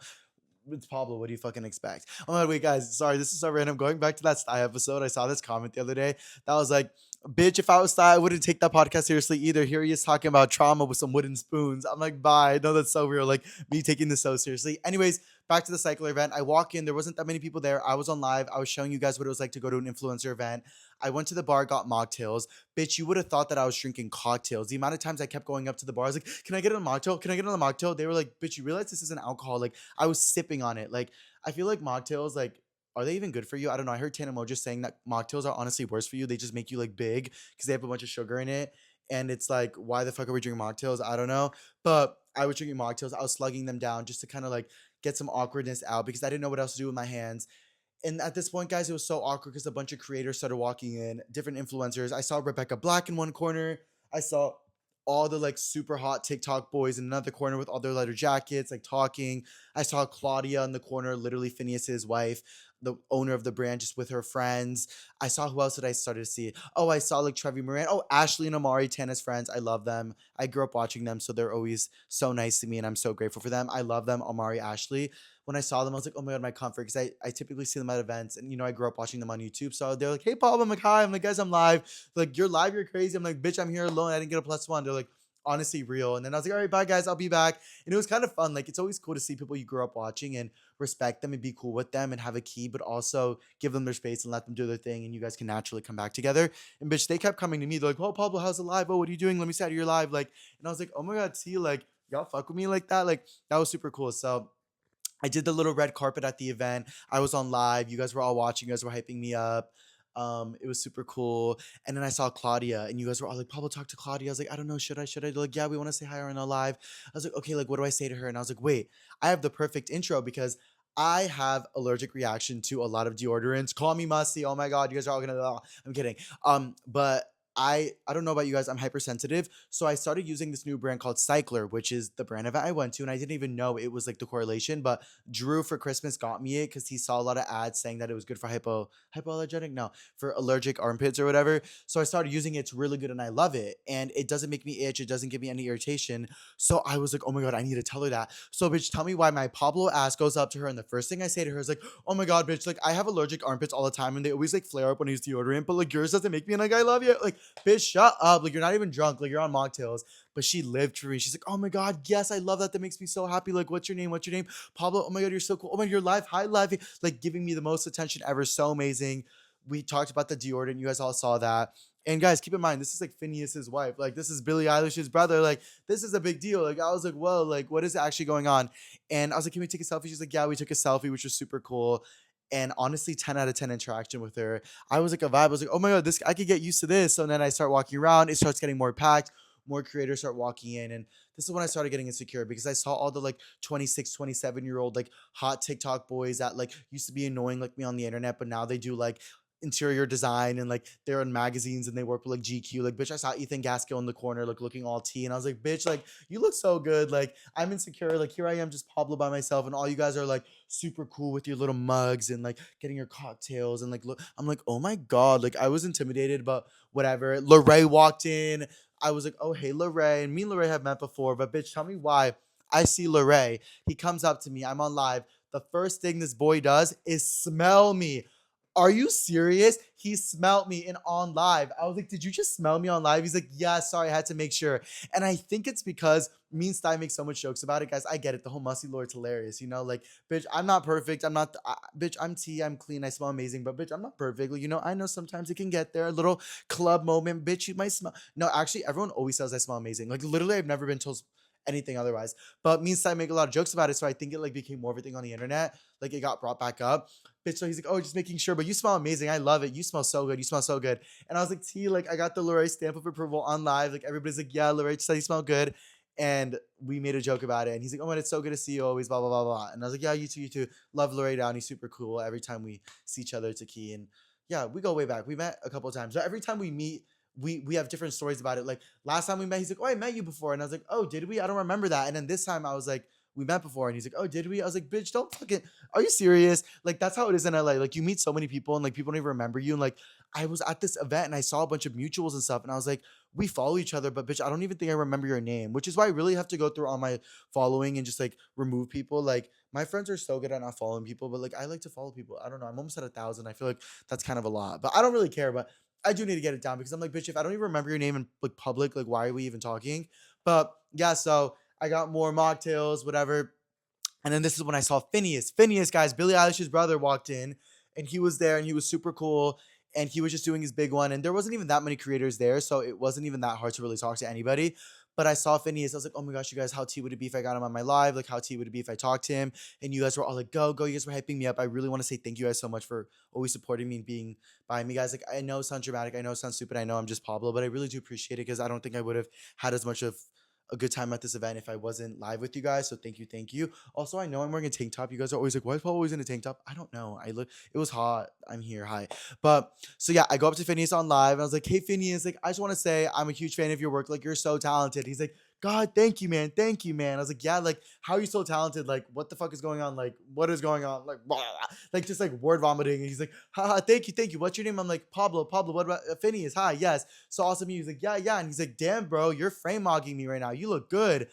Speaker 1: it's Pablo. What do you fucking expect? Oh my god, wait, guys. Sorry, this is so random. Going back to that Sty episode, I saw this comment the other day that was like, "Bitch, if I was Sty, I wouldn't take that podcast seriously either." Here he is talking about trauma with some wooden spoons. I'm like, bye. No, that's so real. Like me taking this so seriously. Anyways, back to the cycler event. I walk in. There wasn't that many people there. I was on live. I was showing you guys what it was like to go to an influencer event. I went to the bar, got mocktails. Bitch, you would have thought that I was drinking cocktails. The amount of times I kept going up to the bar, I was like, "Can I get a mocktail? Can I get a mocktail?" They were like, "Bitch, you realize this isn't alcohol?" Like I was sipping on it. Like I feel like mocktails, like, are they even good for you? I don't know. I heard Tana Mo just saying that mocktails are honestly worse for you. They just make you like big because they have a bunch of sugar in it. And it's like, why the fuck are we drinking mocktails? I don't know. But I was drinking mocktails. I was slugging them down just to kind of like get some awkwardness out because I didn't know what else to do with my hands. And at this point, guys, it was so awkward because a bunch of creators started walking in, different influencers. I saw Rebecca Black in one corner. I saw all the like super hot TikTok boys in another corner with all their leather jackets, like talking. I saw Claudia in the corner, literally Phineas's wife, the owner of the brand, just with her friends. I saw who else did I start to see? Oh, I saw like Trevi Moran. Oh, Ashley and Amari, Tana's friends. I love them. I grew up watching them, so they're always so nice to me, and I'm so grateful for them. I love them, Amari, Ashley. When I saw them, I was like, oh my god, my comfort, because I typically see them at events, and I grew up watching them on YouTube. So they're like, hey, Paul, I'm like, hi. I'm like, guys, I'm live. They're like, you're live, you're crazy. I'm like, bitch, I'm here alone. I didn't get a plus one. They're like, honestly real. And then I was like, all right, bye guys, I'll be back. And it was kind of fun. Like it's always cool to see people you grew up watching and respect them and be cool with them and have a key, but also give them their space and let them do their thing. And you guys can naturally come back together. And bitch, they kept coming to me. They're like, oh, Pablo, how's it live? Oh, what are you doing? Let me see how you're live. Like, and I was like, oh my God, see, like, y'all fuck with me like that. Like, that was super cool. So I did the little red carpet at the event. I was on live. You guys were all watching. You guys were hyping me up. It was super cool. And then I saw Claudia, and you guys were all like, Pablo, talk to Claudia. I was like, I don't know, should I? Should I? They're like, yeah, we want to say hi on our live. I was like, okay, like, what do I say to her? And I was like, wait, I have the perfect intro because I have allergic reaction to a lot of deodorants. Call me musty. Oh my God, you guys are all gonna. I'm kidding. But I don't know about you guys. I'm hypersensitive, so I started using this new brand called Cycler, which is the brand event I went to, and I didn't even know it was like the correlation. But Drew for Christmas got me it because he saw a lot of ads saying that it was good for hypoallergenic, no, for allergic armpits or whatever. So I started using it. It's really good, and I love it. And it doesn't make me itch. It doesn't give me any irritation. So I was like, oh my god, I need to tell her that. So bitch, tell me why my Pablo ass goes up to her, and the first thing I say to her is like, oh my god, bitch, like I have allergic armpits all the time, and they always like flare up when I use deodorant, but like yours doesn't make me, and like I love you, like. bitch, shut up. Like, you're not even drunk. Like, you're on mocktails. But she lived for me. She's like, oh my God, yes, I love that. That makes me so happy. Like, what's your name? What's your name? Pablo. Oh my God, you're so cool. Oh my God, you're live. Hi, live. Like, giving me the most attention ever. So amazing. We talked about the deodorant. You guys all saw that. And guys, keep in mind, this is like Phineas's wife. Like, this is Billie Eilish's brother. Like, this is a big deal. Like, I was like, whoa, like, what is actually going on? And I was like, can we take a selfie? She's like, yeah, we took a selfie, which was super cool. And honestly, 10 out of 10 interaction with her. I was like a vibe. I was like, oh my God, this I could get used to this. So then I start walking around. It starts getting more packed. More creators start walking in. And this is when I started getting insecure because I saw all the like 26, 27-year-old like hot TikTok boys that like used to be annoying like me on the internet, but now they do like interior design and like they're in magazines and they work with like GQ. Like, bitch, I saw Ethan Gaskell in the corner, like looking all tea, and I was like, bitch, like you look so good. Like, I'm insecure. Like, here I am, just Pablo by myself, and all you guys are like super cool with your little mugs and like getting your cocktails and like look. I'm like, oh my God, like I was intimidated, but whatever. Lorray walked in. I was like, oh hey Lorray, and me and Lorray have met before, but bitch, tell me why. I see Lorray. He comes up to me. I'm on live. The first thing this boy does is smell me. Are you serious? He smelled me in on live. I was like, did you just smell me on live? He's like, yeah, sorry, I had to make sure. And I think it's because me and Sty make so much jokes about it, guys. I get it. The whole musty lord's hilarious, you know? Like, bitch, I'm not perfect. I'm not, bitch, I'm tea. I'm clean. I smell amazing. But, bitch, I'm not perfect. Like, you know, I know sometimes it can get there. A little club moment. Bitch, you might smell. No, actually, everyone always says I smell amazing. Like, literally, I've never been told anything otherwise. But me and Sty make a lot of jokes about it. So I think it, like, became more of a thing on the internet. Like, it got brought back up. Bitch, so he's like, oh, just making sure, but you smell amazing. I love it. You smell so good. You smell so good. And I was like, T, like, I got the Lorray stamp of approval on live. Like, everybody's like, yeah, Lorray said you smell good. And we made a joke about it. And he's like, oh, man, it's so good to see you always, blah, blah, blah, blah. And I was like, yeah, you too, you too. Love Lorray down. He's super cool. Every time we see each other, it's a key. And yeah, we go way back. We met a couple of times. So every time we meet, we have different stories about it. Like, last time we met, he's like, oh, I met you before. And I was like, oh, did we? I don't remember that. And then this time I was like, we met before. And he's like, oh, did we? I was like, bitch, don't fucking, are you serious? Like, that's how it is in LA. Like, you meet so many people and like people don't even remember you. And like, I was at this event and I saw a bunch of mutuals and stuff. And I was like, we follow each other, but bitch, I don't even think I remember your name, which is why I really have to go through all my following and just like remove people. Like, my friends are so good at not following people, but like, I like to follow people. I don't know. I'm almost at 1,000. I feel like that's kind of a lot, but I don't really care. But I do need to get it down because I'm like, bitch, if I don't even remember your name in like public, like, why are we even talking? But yeah, so I got more mocktails, whatever. And then this is when I saw Phineas. Phineas, guys, Billie Eilish's brother walked in and he was there and he was super cool. And he was just doing his big one. And there wasn't even that many creators there. So it wasn't even that hard to really talk to anybody. But I saw Phineas. I was like, oh my gosh, you guys, how tea would it be if I got him on my live? Like, how tea would it be if I talked to him? And you guys were all like, go, go. You guys were hyping me up. I really want to say thank you guys so much for always supporting me and being by me, guys. Like, I know it sounds dramatic. I know it sounds stupid. I know I'm just Pablo, but I really do appreciate it because I don't think I would have had as much of a good time at this event if I wasn't live with you guys. So thank you, thank you. Also, I know I'm wearing a tank top. You guys are always like, why is Paul always in a tank top? I don't know. I look, it was hot. I'm here. Hi. But so yeah, I go up to Phineas on live and I was like, hey Phineas, like I just want to say I'm a huge fan of your work. Like you're so talented. He's like, God, thank you, man. Thank you, man. I was like, yeah, like how are you so talented? Like, what the fuck is going on? Like, what is going on? Like, blah, blah, blah. Like just like word vomiting. And he's like, haha, thank you, thank you. What's your name? I'm like, Pablo, Pablo. What about Phineas? Hi, yes. So awesome. He's like, yeah, yeah. And he's like, damn, bro, you're frame mogging me right now. You look good.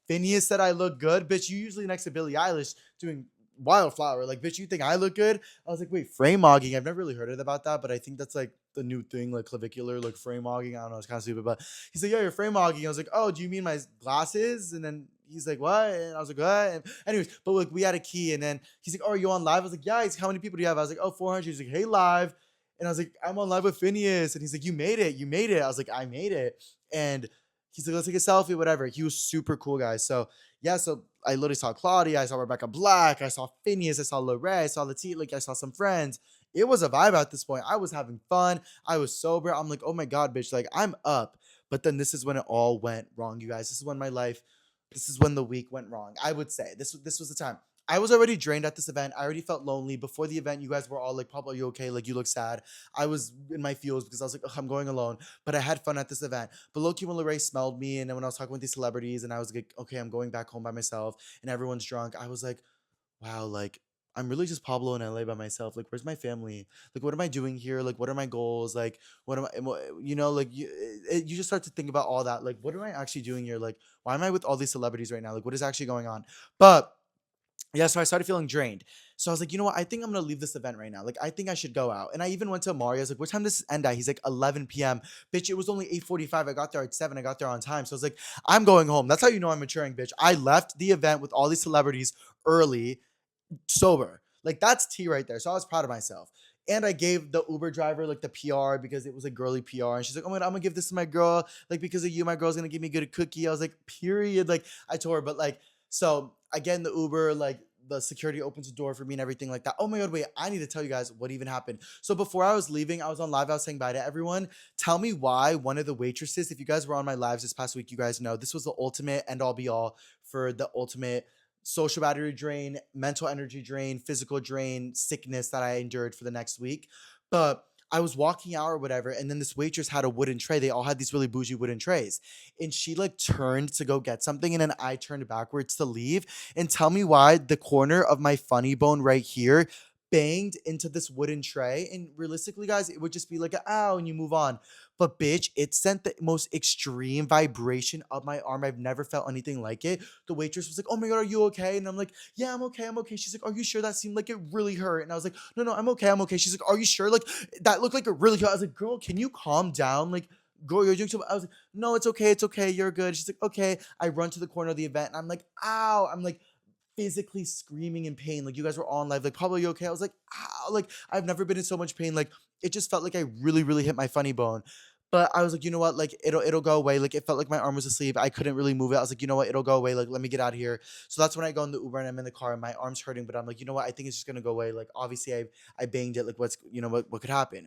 Speaker 1: Phineas said I look good. Bitch, you usually next to Billie Eilish doing Wildflower. Like, bitch, you think I look good? I was like, wait, frame mogging. I've never really heard it about that, but I think that's like the new thing, like clavicular, like frame mogging. I don't know, it's kind of stupid, but he's like, yeah, you're frame mogging. I was like, oh, do you mean my glasses? And then he's like, what? And I was like, what? And anyways, but like we had a key, and then he's like, oh, are you on live? I was like, yeah. He's like, how many people do you have? I was like, oh, 400. He's like, hey, live. And I was like, I'm on live with Phineas. And he's like, you made it. You made it. I was like, I made it. And he's like, let's take a selfie, whatever. He was super cool, guys. So yeah, so I literally saw Claudia, I saw Rebecca Black, I saw Phineas, I saw Lorray, I saw Latia, like I saw some friends. It was a vibe at this point. I was having fun. I was sober. I'm like, oh my God, bitch, like I'm up. But then this is when it all went wrong, you guys. This is when my life, this is when the week went wrong. I would say this was the time. I was already drained at this event. I already felt lonely. Before the event, you guys were all like, Pablo, are you okay? Like, you look sad. I was in my feels because I was like, ugh, I'm going alone. But I had fun at this event. But low-key when Lorray smelled me, and then when I was talking with these celebrities, and I was like, okay, I'm going back home by myself, and everyone's drunk, I was like, wow, like, I'm really just Pablo in LA by myself. Like, where's my family? Like, what am I doing here? Like, what are my goals? Like, what am I, you know, like, you just start to think about all that. Like, what am I actually doing here? Like, why am I with all these celebrities right now? Like, what is actually going on? But Yeah, so I started feeling drained. So I was like, you know what? I think I'm gonna leave this event right now. Like, I think I should go out. And I even went to Mario. I was like, what time does this end at? He's like, 11 p.m. Bitch, it was only 8:45. I got there at 7. I got there on time. So I was like, I'm going home. That's how you know I'm maturing, bitch. I left the event with all these celebrities early, sober. Like, that's tea right there. So I was proud of myself. And I gave the Uber driver like the PR because it was a girly PR. And she's like, oh my God, I'm gonna give this to my girl. Like, because of you, my girl's gonna give me a good cookie. I was like, period. Like, I told her, but like, so I get in the Uber, like the security opens the door for me and everything like that. Oh my God, wait, I need to tell you guys what even happened. So before I was leaving, I was on live, I was saying bye to everyone. Tell me why one of the waitresses, if you guys were on my lives this past week, you guys know this was the ultimate end all be all for the ultimate social battery drain, mental energy drain, physical drain, sickness that I endured for the next week. But I was walking out or whatever, and then this waitress had a wooden tray. They all had these really bougie wooden trays. And she like turned to go get something, and then I turned backwards to leave. And tell me why the corner of my funny bone right here banged into this wooden tray. And realistically, guys, it would just be like, ow, and you move on. But bitch, it sent the most extreme vibration up my arm. I've never felt anything like it. The waitress was like, oh my God, are you okay? And I'm like, yeah, I'm okay. I'm okay. She's like, are you sure? That seemed like it really hurt. And I was like, no, no, I'm okay. I'm okay. She's like, are you sure? Like, that looked like it really hurt. I was like, girl, can you calm down? Like, girl, you're doing so. I was like, no, it's okay. It's okay. You're good. She's like, okay. I run to the corner of the event and I'm like, ow. I'm like, physically screaming in pain. Like, you guys were on live, like, Pablo, you okay? I was like, ow, like, I've never been in so much pain. Like, it just felt like I really, really hit my funny bone. But I was like, you know what? Like, it'll go away. Like, it felt like my arm was asleep. I couldn't really move it. I was like, you know what? It'll go away. Like, let me get out of here. So that's when I go in the Uber and I'm in the car and my arm's hurting. But I'm like, you know what? I think it's just gonna go away. Like, obviously, I banged it. Like, what's what could happen?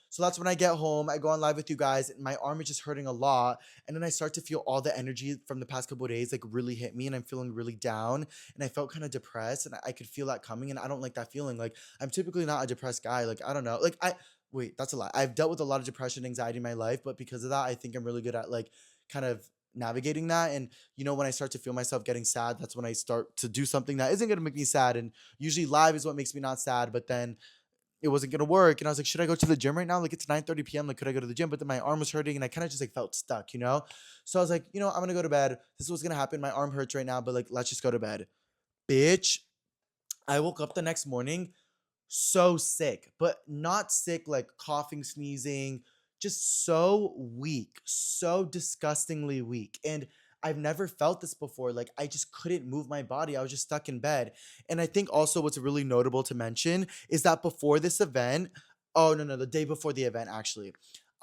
Speaker 1: So that's when I get home. I go on live with you guys. And my arm is just hurting a lot, and then I start to feel all the energy from the past couple of days like really hit me, and I'm feeling really down, and I felt kind of depressed, and I could feel that coming, and I don't like that feeling. Like, I'm typically not a depressed guy. Like, I don't know. Like, I wait, that's a lie. I've dealt with a lot of depression, anxiety in my life, but because of that, I think I'm really good at like kind of navigating that. And when I start to feel myself getting sad, that's when I start to do something that isn't going to make me sad. And usually live is what makes me not sad, but then it wasn't gonna work. And I was like, should I go to the gym right now? Like, it's 9:30 p.m. Like, could I go to the gym? But then my arm was hurting and I kind of just like felt stuck. So I was like, I'm gonna go to bed. This is what's gonna happen. My arm hurts right now, but like, let's just go to bed. Bitch, I woke up the next morning so sick, but not sick like coughing, sneezing, just so weak, so disgustingly weak. And I've never felt this before. Like, I just couldn't move my body. I was just stuck in bed. And I think also what's really notable to mention is that before this event, oh no, no, the day before the event actually.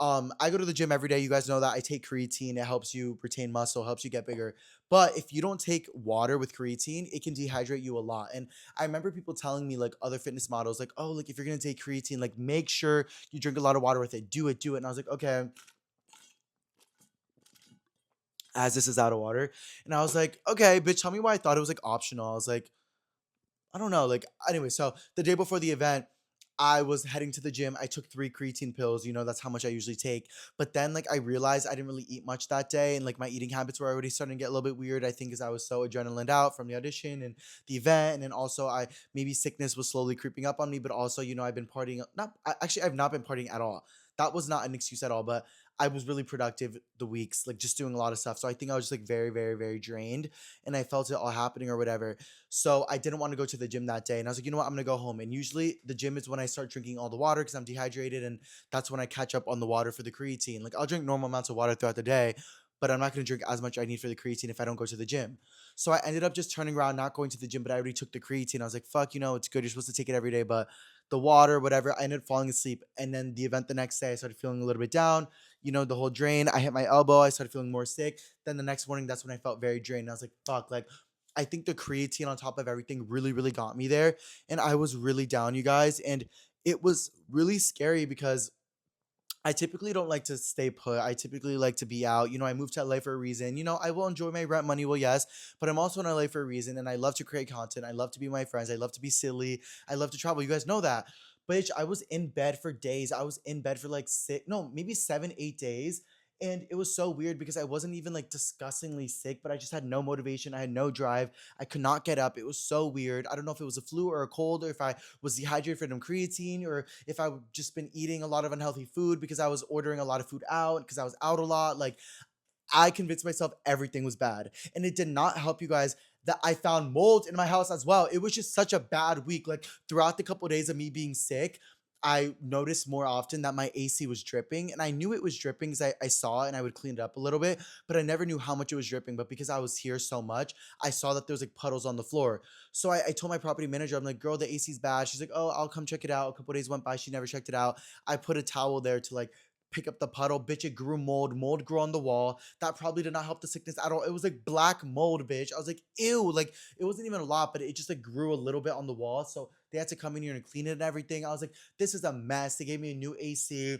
Speaker 1: I go to the gym every day. You guys know that I take creatine. It helps you retain muscle, helps you get bigger. But if you don't take water with creatine, it can dehydrate you a lot. And I remember people telling me, like, other fitness models, like, oh, like, if you're gonna take creatine, like, make sure you drink a lot of water with it. Do it, do it. And I was like, okay, as this is out of water. And I was like, okay, bitch, tell me why I thought it was like optional. I was like, I don't know. Like, anyway, so the day before the event, I was heading to the gym. I took 3 creatine pills. That's how much I usually take. But then, like, I realized I didn't really eat much that day. And, like, my eating habits were already starting to get a little bit weird. I think because I was so adrenaline out from the audition and the event. And then also, maybe sickness was slowly creeping up on me. But also, I've been partying. Actually, I've not been partying at all. That was not an excuse at all. But I was really productive the weeks, like, just doing a lot of stuff. So I think I was just, like, very, very, very drained. And I felt it all happening or whatever. So I didn't want to go to the gym that day. And I was like, you know what? I'm going to go home. And usually the gym is when I start drinking all the water because I'm dehydrated. And that's when I catch up on the water for the creatine. Like, I'll drink normal amounts of water throughout the day, but I'm not going to drink as much I need for the creatine if I don't go to the gym. So I ended up just turning around, not going to the gym, but I already took the creatine. I was like, fuck, it's good. You're supposed to take it every day, but the water, whatever, I ended up falling asleep. And then the event the next day, I started feeling a little bit down. The whole drain. I hit my elbow. I started feeling more sick. Then the next morning, that's when I felt very drained. I was like, fuck, like, I think the creatine on top of everything really, really got me there. And I was really down, you guys. And it was really scary because I typically don't like to stay put. I typically like to be out. I moved to LA for a reason. I will enjoy my rent money, well, yes, but I'm also in LA for a reason. And I love to create content. I love to be with my friends. I love to be silly. I love to travel. You guys know that. Bitch, I was in bed for days. I was in bed for like six, no, maybe 7, 8 days. And it was so weird because I wasn't even like disgustingly sick, but I just had no motivation. I had no drive. I could not get up. It was so weird. I don't know if it was a flu or a cold or if I was dehydrated from creatine or if I just been eating a lot of unhealthy food because I was ordering a lot of food out because I was out a lot. Like, I convinced myself everything was bad. And it did not help, you guys. that I found mold in my house as well. It was just such a bad week. Like throughout the couple of days of me being sick, I noticed more often that my AC was dripping, and I knew it was dripping because I saw it and I would clean it up a little bit, but I never knew how much it was dripping. But because I was here so much, I saw that there was like puddles on the floor. So I told my property manager, I'm like, girl, the AC's bad. She's like, oh, I'll come check it out. A couple days went by, she never checked it out. I put a towel there to like pick up the puddle. Bitch, it grew mold. Mold grew on the wall. That probably did not help the sickness at all. It was like black mold, bitch. I was like, ew. Like it wasn't even a lot, but it just like grew a little bit on the wall. So they had to come in here and clean it and everything. I was like, this is a mess. They gave me a new AC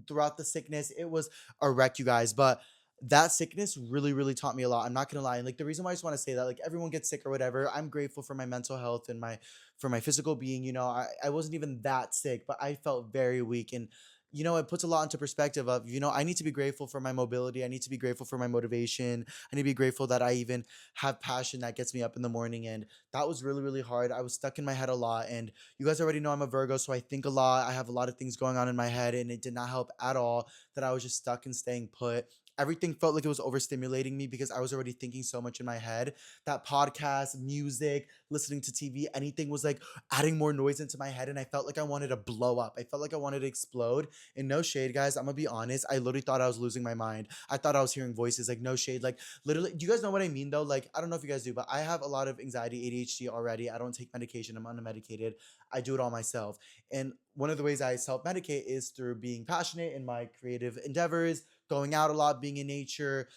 Speaker 1: throughout the sickness. It was a wreck, you guys. But that sickness really, really taught me a lot. I'm not gonna lie. And like the reason why I just want to say that, like everyone gets sick or whatever. I'm grateful for my mental health and my for my physical being. I wasn't even that sick, but I felt very weak. And it puts a lot into perspective of, I need to be grateful for my mobility. I need to be grateful for my motivation. I need to be grateful that I even have passion that gets me up in the morning. And that was really, really hard. I was stuck in my head a lot. And you guys already know I'm a Virgo, so I think a lot. I have a lot of things going on in my head, and it did not help at all that I was just stuck and staying put. Everything felt like it was overstimulating me because I was already thinking so much in my head. That podcast, music, listening to TV, anything was like adding more noise into my head. And I felt like I wanted to blow up. I felt like I wanted to explode. And no shade, guys, I'm gonna be honest. I literally thought I was losing my mind. I thought I was hearing voices, like no shade. Like literally, do you guys know what I mean though? Like, I don't know if you guys do, but I have a lot of anxiety, ADHD already. I don't take medication, I'm unmedicated. I do it all myself. And one of the ways I self medicate is through being passionate in my creative endeavors, going out a lot, being in nature,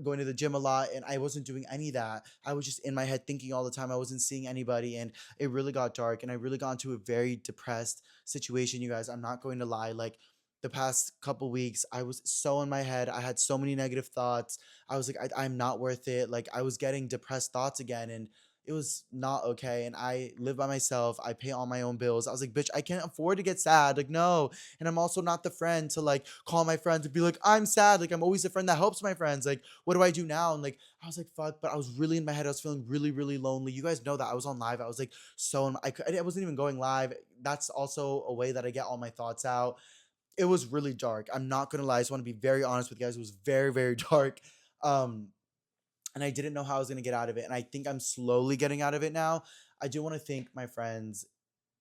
Speaker 1: going to the gym a lot. And I wasn't doing any of that. I was just in my head thinking all the time. I wasn't seeing anybody. And it really got dark. And I really got into a very depressed situation, you guys. I'm not going to lie. Like, the past couple weeks, I was so in my head. I had so many negative thoughts. I was like, I'm not worth it. Like, I was getting depressed thoughts again. And it was not okay. And I live by myself. I pay all my own bills. I was like, bitch, I can't afford to get sad. Like, no. And I'm also not the friend to like call my friends and be like, I'm sad. Like, I'm always the friend that helps my friends. Like, what do I do now? And like, I was like, fuck. But I was really in my head. I was feeling really, really lonely. You guys know that I was on live. I was like, I wasn't even going live. That's also a way that I get all my thoughts out. It was really dark. I'm not gonna lie. I just want to be very honest with you guys. It was very, very dark. Um, and I didn't know how I was gonna get out of it. And I think I'm slowly getting out of it now. I do want to thank my friends,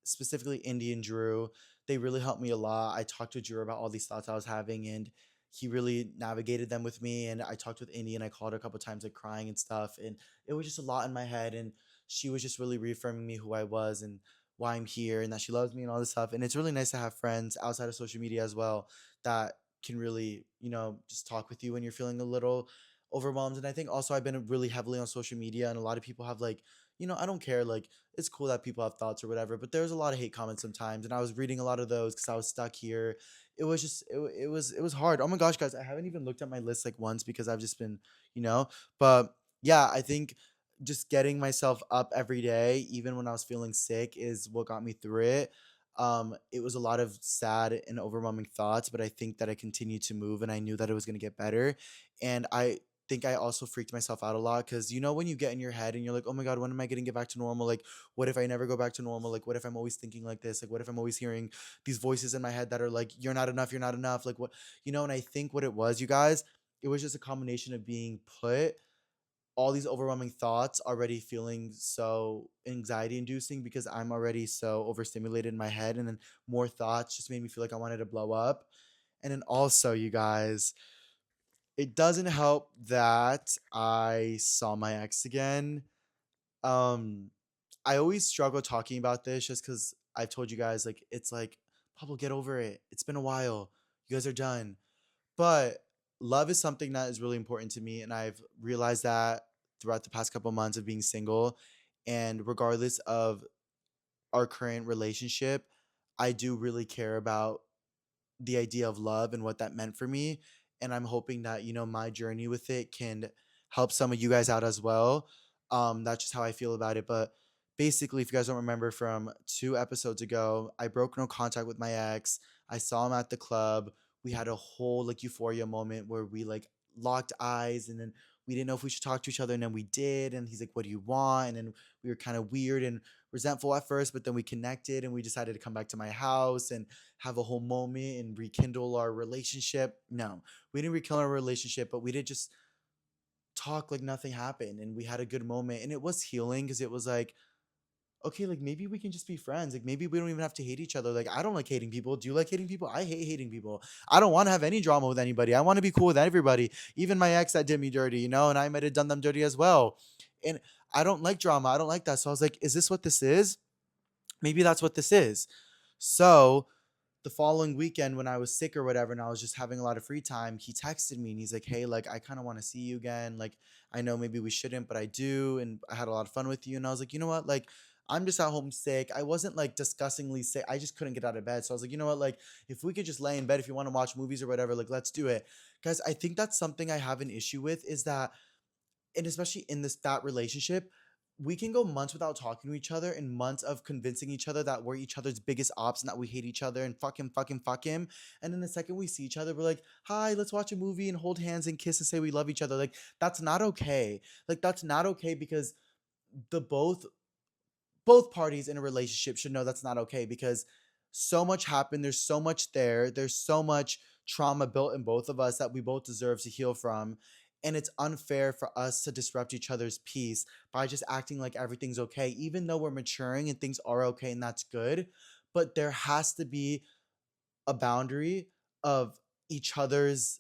Speaker 1: specifically Indy and Drew. They really helped me a lot. I talked to Drew about all these thoughts I was having, and he really navigated them with me. And I talked with Indy, and I called her a couple times, like crying and stuff. And it was just a lot in my head. And she was just really reaffirming me who I was and why I'm here, and that she loves me and all this stuff. And it's really nice to have friends outside of social media as well that can really, just talk with you when you're feeling a little overwhelmed. And I think also I've been really heavily on social media, and a lot of people have like, I don't care. Like, it's cool that people have thoughts or whatever, but there's a lot of hate comments sometimes, and I was reading a lot of those because I was stuck here. It was just it was hard. Oh my gosh, guys, I haven't even looked at my list like once because I've just been, you know. But yeah, I think just getting myself up every day, even when I was feeling sick, is what got me through it. It was a lot of sad and overwhelming thoughts, but I think that I continued to move, and I knew that it was gonna get better. And I think I also freaked myself out a lot because when you get in your head and you're like, oh my God, when am I going to get back to normal? Like, what if I never go back to normal? Like, what if I'm always thinking like this? Like, what if I'm always hearing these voices in my head that are like, you're not enough, you're not enough? Like, what, and I think what it was, you guys, it was just a combination of being put all these overwhelming thoughts, already feeling so anxiety inducing because I'm already so overstimulated in my head. And then more thoughts just made me feel like I wanted to blow up. And then also, you guys, it doesn't help that I saw my ex again. Um, I always struggle talking about this just because I've told you guys, like, it's like, Pablo, get over it. It's been a while. You guys are done. But love is something that is really important to me. And I've realized that throughout the past couple months of being single. And regardless of our current relationship, I do really care about the idea of love and what that meant for me. And I'm hoping that, my journey with it can help some of you guys out as well. That's just how I feel about it. But basically, if you guys don't remember from 2 episodes ago, I broke no contact with my ex. I saw him at the club. We had a whole like euphoria moment where we like locked eyes, and then we didn't know if we should talk to each other, and then we did. And he's like, what do you want? And then we were kind of weird and resentful at first, but then we connected, and we decided to come back to my house and have a whole moment and rekindle our relationship. No, we didn't rekindle our relationship, but we did just talk like nothing happened, and we had a good moment, and it was healing because it was like, okay, like maybe we can just be friends. Like maybe we don't even have to hate each other. Like I don't like hating people. Do you like hating people? I hate hating people. I don't want to have any drama with anybody. I want to be cool with everybody. Even my ex that did me dirty, and I might have done them dirty as well. And I don't like drama. I don't like that. So I was like, is this what this is? Maybe that's what this is. So the following weekend when I was sick or whatever and I was just having a lot of free time, he texted me and he's like, "Hey, like I kind of want to see you again. Like I know maybe we shouldn't, but I do and I had a lot of fun with you." And I was like, "You know what? Like I'm just at home sick. I wasn't like disgustingly sick. I just couldn't get out of bed." So I was like, "You know what? Like if we could just lay in bed if you want to watch movies or whatever, like let's do it." Guys, I think that's something I have an issue with is that, and especially in this that relationship, we can go months without talking to each other and months of convincing each other that we're each other's biggest ops and that we hate each other and fuck him. And then the second we see each other, we're like, "Hi, let's watch a movie and hold hands and kiss and say we love each other." Like that's not okay. Like that's not okay because the both parties in a relationship should know that's not okay because so much happened. There's so much there. There's so much trauma built in both of us that we both deserve to heal from. And it's unfair for us to disrupt each other's peace by just acting like everything's okay, even though we're maturing and things are okay and that's good. But there has to be a boundary of each other's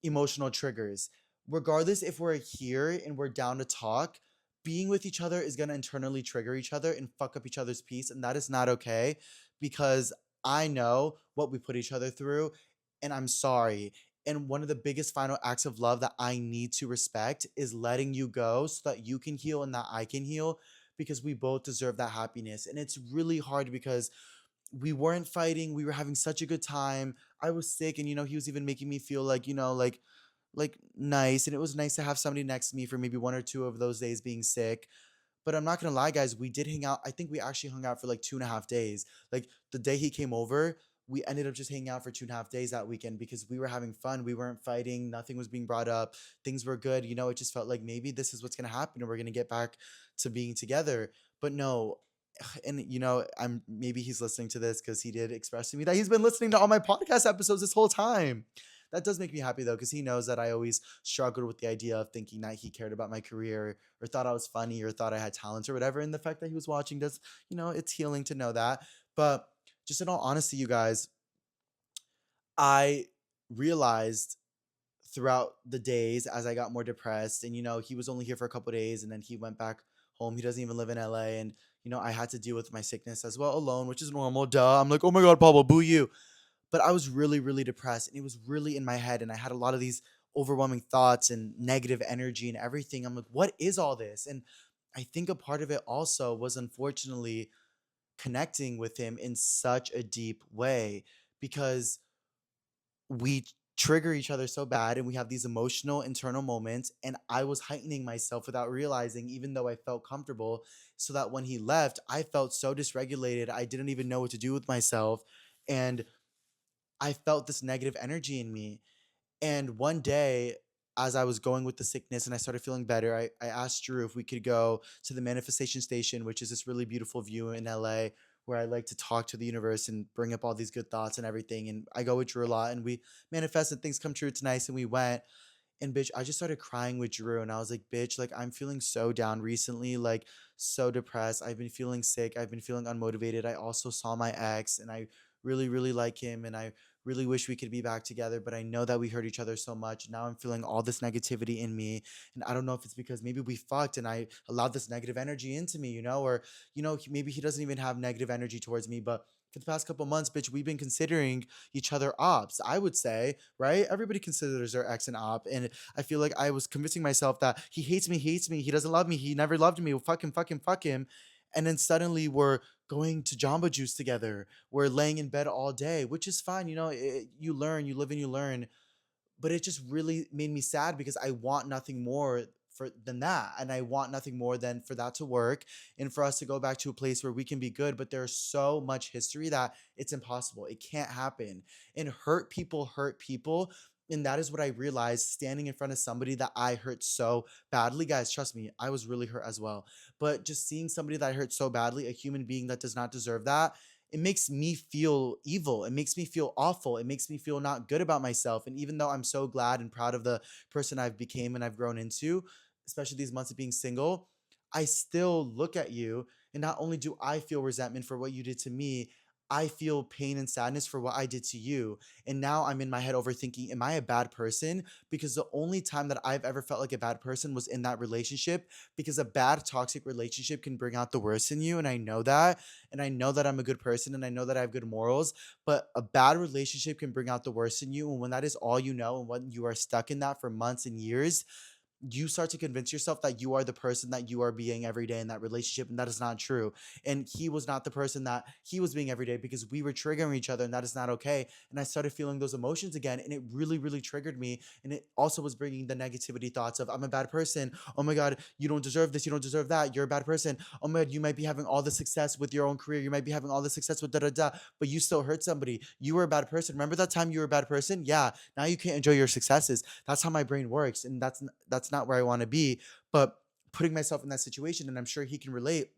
Speaker 1: emotional triggers. Regardless if we're here and we're down to talk, being with each other is going to internally trigger each other and fuck up each other's peace. And that is not okay because I know what we put each other through and I'm sorry. And one of the biggest final acts of love that I need to respect is letting you go so that you can heal and that I can heal because we both deserve that happiness. And it's really hard because we weren't fighting. We were having such a good time. I was sick and he was even making me feel like, like nice, and it was nice to have somebody next to me for maybe one or two of those days being sick. But I'm not gonna lie, guys, we did hang out. I think we actually hung out for like 2.5 days. Like the day he came over, we ended up just hanging out for 2.5 days that weekend because we were having fun. We weren't fighting. Nothing was being brought up. Things were good. It just felt like maybe this is what's gonna happen and we're gonna get back to being together. But no. And I'm maybe he's listening to this because he did express to me that he's been listening to all my podcast episodes this whole time. That does make me happy though, because he knows that I always struggled with the idea of thinking that he cared about my career or thought I was funny or thought I had talents or whatever. And the fact that he was watching does, it's healing to know that. But just in all honesty, you guys, I realized throughout the days as I got more depressed, and he was only here for a couple days and then he went back home. He doesn't even live in LA. And I had to deal with my sickness as well alone, which is normal. Duh. I'm like, "Oh my God, Pablo, boo you." But I was really, really depressed and it was really in my head. And I had a lot of these overwhelming thoughts and negative energy and everything. I'm like, what is all this? And I think a part of it also was unfortunately connecting with him in such a deep way because we trigger each other so bad and we have these emotional internal moments. And I was heightening myself without realizing, even though I felt comfortable, so that when he left, I felt so dysregulated. I didn't even know what to do with myself. And I felt this negative energy in me. And one day, as I was going with the sickness and I started feeling better, I asked Drew if we could go to the manifestation station, which is this really beautiful view in LA where I like to talk to the universe and bring up all these good thoughts and everything. And I go with Drew a lot and we manifest and things come true. It's nice. And we went. And bitch, I just started crying with Drew and I was like, "Bitch, like I'm feeling so down recently, like so depressed. I've been feeling sick. I've been feeling unmotivated. I also saw my ex and I really, really like him and I really wish we could be back together, but I know that we hurt each other so much. Now I'm feeling all this negativity in me. And I don't know if it's because maybe we fucked and I allowed this negative energy into me, or, maybe he doesn't even have negative energy towards me, but for the past couple months, bitch, we've been considering each other ops, I would say, right? Everybody considers their ex an op. And I feel like I was convincing myself that he hates me, he doesn't love me, he never loved me, well, fuck him, fuck him, fuck him. And then suddenly we're going to Jamba Juice together. We're laying in bed all day, which is fine. You learn, you live and you learn, but it just really made me sad because I want nothing more than that, and I want nothing more than for that to work and for us to go back to a place where we can be good. But there's so much history that it's impossible. It can't happen. And hurt people. And that is what I realized standing in front of somebody that I hurt so badly. Guys, trust me, I was really hurt as well. But just seeing somebody that I hurt so badly, a human being that does not deserve that, it makes me feel evil. It makes me feel awful. It makes me feel not good about myself. And even though I'm so glad and proud of the person I've became and I've grown into, especially these months of being single, I still look at you, and not only do I feel resentment for what you did to me, I feel pain and sadness for what I did to you. And now I'm in my head overthinking, am I a bad person? Because the only time that I've ever felt like a bad person was in that relationship, because a bad toxic relationship can bring out the worst in you, and I know that. And I know that I'm a good person, and I know that I have good morals, but a bad relationship can bring out the worst in you, and when that is all you know and when you are stuck in that for months and years, you start to convince yourself that you are the person that you are being every day in that relationship, and that is not true. And he was not the person that he was being every day, because we were triggering each other, and that is not okay. And I started feeling those emotions again, and it really, really triggered me. And it also was bringing the negativity thoughts of, I'm a bad person. Oh my God, you don't deserve this. You don't deserve that. You're a bad person. Oh my God, you might be having all the success with your own career. You might be having all the success with da da da, but you still hurt somebody. You were a bad person. Remember that time you were a bad person? Yeah. Now you can't enjoy your successes. That's how my brain works, and that's not where I want to be. But putting myself in that situation, and I'm sure he can relate.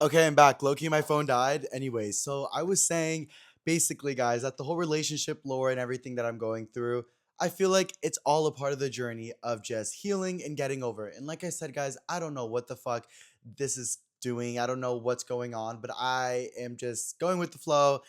Speaker 1: Okay, I'm back. Loki, my phone died. Anyways, so I was saying, basically, guys, that the whole relationship lore and everything that I'm going through, I feel like it's all a part of the journey of just healing and getting over it. And like I said, guys, I don't know what the fuck this is doing. I don't know what's going on, but I am just going with the flow.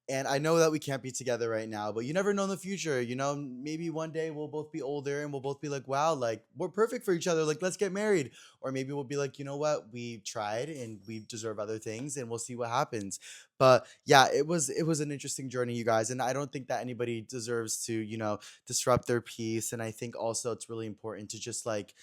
Speaker 1: And I know that we can't be together right now, but you never know in the future. Maybe one day we'll both be older and we'll both be like, wow, like we're perfect for each other. Like, let's get married. Or maybe we'll be like, you know what? We tried and we deserve other things, and we'll see what happens. But yeah, it was an interesting journey, you guys. And I don't think that anybody deserves to, disrupt their peace. And I think also it's really important to just like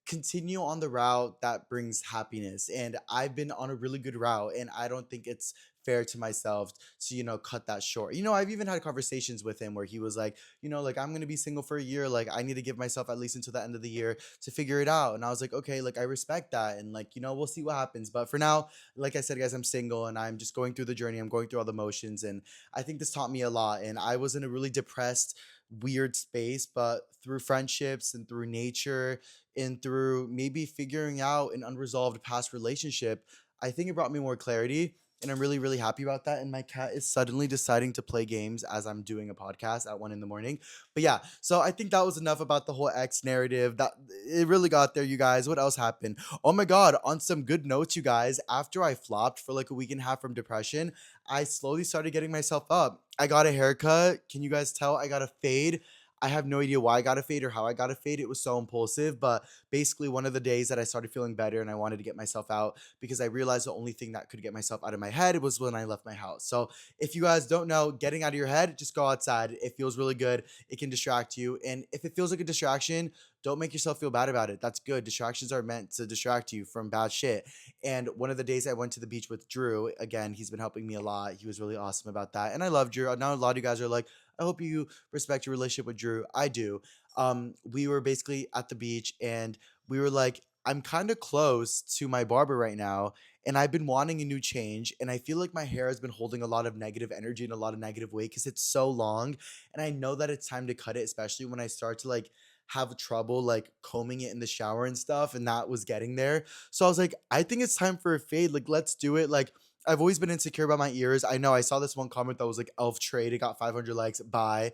Speaker 1: continue on the route that brings happiness. And I've been on a really good route, and I don't think it's fair to myself to, cut that short. I've even had conversations with him where he was like, like, I'm going to be single for a year. Like, I need to give myself at least until the end of the year to figure it out. And I was like, okay, like, I respect that. And like, we'll see what happens. But for now, like I said, guys, I'm single and I'm just going through the journey. I'm going through all the motions. And I think this taught me a lot. And I was in a really depressed, weird space, but through friendships and through nature and through maybe figuring out an unresolved past relationship, I think it brought me more clarity. And I'm really, really happy about that. And my cat is suddenly deciding to play games as I'm doing a podcast at 1 in the morning. But yeah, so I think that was enough about the whole ex narrative. That it really got there, you guys. What else happened? Oh my God, on some good notes, you guys, after I flopped for like a week and a half from depression, I slowly started getting myself up. I got a haircut. Can you guys tell? I got a fade. I have no idea why I got a fade or how I got a fade. It was so impulsive, but basically one of the days that I started feeling better and I wanted to get myself out, because I realized the only thing that could get myself out of my head was when I left my house. So if you guys don't know, getting out of your head, just go outside. It feels really good. It can distract you. And if it feels like a distraction, don't make yourself feel bad about it. That's good. Distractions are meant to distract you from bad shit. And one of the days I went to the beach with Drew, again, he's been helping me a lot. He was really awesome about that. And I love Drew. Now a lot of you guys are like, I hope you respect your relationship with Drew. I do. We were basically at the beach, and we were like, I'm kind of close to my barber right now, and I've been wanting a new change. And I feel like my hair has been holding a lot of negative energy and a lot of negative weight because it's so long. And I know that it's time to cut it, especially when I start to like have trouble like combing it in the shower and stuff. And that was getting there. So I was like, I think it's time for a fade. Like, let's do it. Like, I've always been insecure about my ears. I know I saw this one comment that was like elf trade. It got 500 likes. Bye.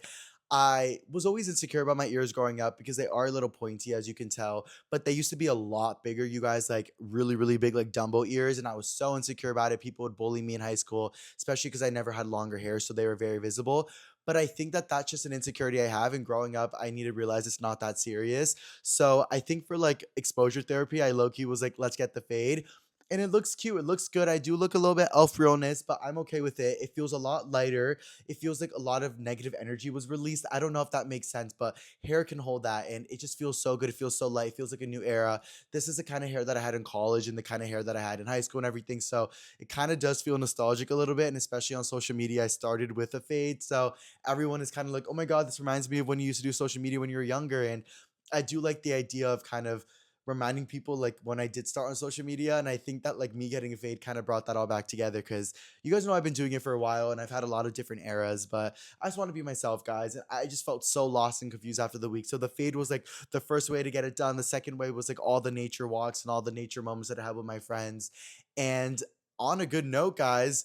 Speaker 1: I was always insecure about my ears growing up because they are a little pointy, as you can tell, but they used to be a lot bigger, you guys, like really, really big, like Dumbo ears. And I was so insecure about it. People would bully me in high school, especially because I never had longer hair. So they were very visible. But I think that that's just an insecurity I have. And growing up, I need to realize it's not that serious. So I think for like exposure therapy, I low key was like, let's get the fade. And it looks cute. It looks good. I do look a little bit elf realness, but I'm okay with it. It feels a lot lighter. It feels like a lot of negative energy was released. I don't know if that makes sense, but hair can hold that, and it just feels so good. It feels so light. It feels like a new era. This is the kind of hair that I had in college and the kind of hair that I had in high school and everything. So it kind of does feel nostalgic a little bit. And especially on social media, I started with a fade. So everyone is kind of like, oh my God, this reminds me of when you used to do social media when you were younger. And I do like the idea of kind of reminding people like when I did start on social media. And I think that like me getting a fade kind of brought that all back together, because you guys know I've been doing it for a while and I've had a lot of different eras, but I just want to be myself, guys. And I just felt so lost and confused after the week. So the fade was like the first way to get it done. The second way was like all the nature walks and all the nature moments that I had with my friends. And on a good note, guys,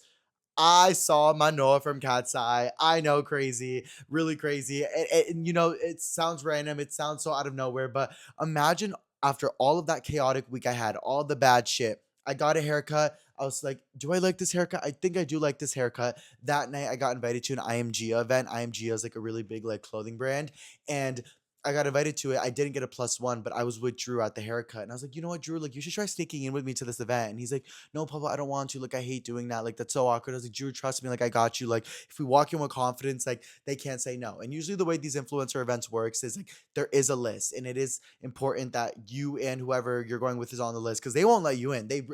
Speaker 1: I saw Manoa from Cat's Eye. I know, crazy, really crazy. And, you know, it sounds random. It sounds so out of nowhere. But imagine after all of that chaotic week I had, all the bad shit, I got a haircut. I was like, do I like this haircut? I think I do like this haircut. That night, I got invited to an IMG event. IMG is like a really big like clothing brand. And I got invited to it. I didn't get a plus one, but I was with Drew at the haircut. And I was like, you know what, Drew? Like, you should try sneaking in with me to this event. And he's like, no, Pablo, I don't want to. Like, I hate doing that. Like, that's so awkward. I was like, Drew, trust me. Like, I got you. Like, if we walk in with confidence, like, they can't say no. And usually the way these influencer events works is like there is a list, and it is important that you and whoever you're going with is on the list because they won't let you in. They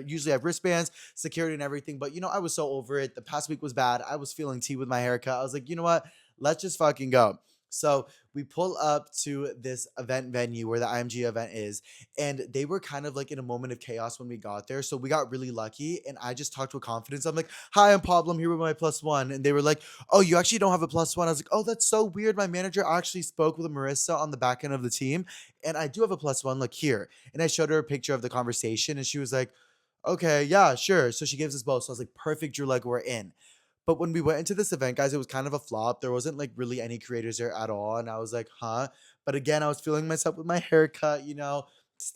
Speaker 1: usually have wristbands, security, and everything. But you know, I was so over it. The past week was bad. I was feeling tea with my haircut. I was like, you know what? Let's just fucking go. So we pull up to this event venue where the IMG event is, and they were kind of like in a moment of chaos when we got there. So we got really lucky, and I just talked with confidence. I'm like, "Hi, I'm Pablo. I'm here with my plus one," and they were like, "Oh, you actually don't have a plus one." I was like, "Oh, that's so weird. My manager actually spoke with Marissa on the back end of the team, and I do have a plus one. Look here." And I showed her a picture of the conversation, and she was like, "Okay, yeah, sure." So she gives us both. So I was like, "Perfect, Drew. Like we're in." But when we went into this event, guys, it was kind of a flop. There wasn't like really any creators there at all. And I was like, huh? But again, I was feeling myself with my haircut, you know.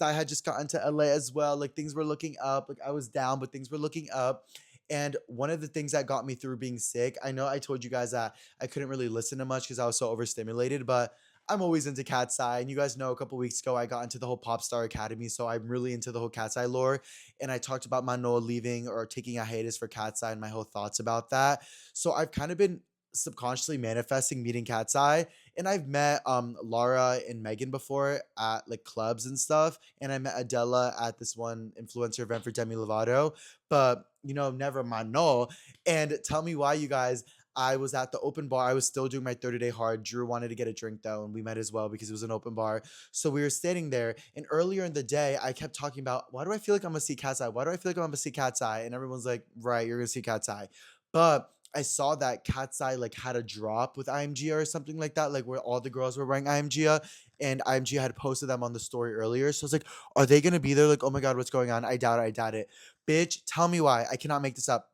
Speaker 1: I had just gotten to LA as well. Like things were looking up. Like I was down, but things were looking up. And one of the things that got me through being sick, I know I told you guys that I couldn't really listen to much because I was so overstimulated, but I'm always into Cat's Eye. And you guys know a couple weeks ago I got into the whole Pop Star Academy. So I'm really into the whole Cat's Eye lore. And I talked about Manoa leaving or taking a hiatus for Cat's Eye and my whole thoughts about that. So I've kind of been subconsciously manifesting meeting Cat's Eye. And I've met Laura and Megan before at like clubs and stuff. And I met Adela at this one influencer event for Demi Lovato. But you know, never Mano. And tell me why, you guys. I was at the open bar. I was still doing my 30-day hard. Drew wanted to get a drink though, and we met as well because it was an open bar. So we were standing there, and earlier in the day, I kept talking about why do I feel like I'm gonna see Cat's Eye? Why do I feel like I'm gonna see Cat's Eye? And everyone's like, right, you're gonna see Cat's Eye. But I saw that Cat's Eye like had a drop with IMG or something like that, like where all the girls were wearing IMG, and IMG had posted them on the story earlier. So I was like, are they gonna be there? Like, oh my god, what's going on? I doubt it. I doubt it. Bitch, tell me why. I cannot make this up.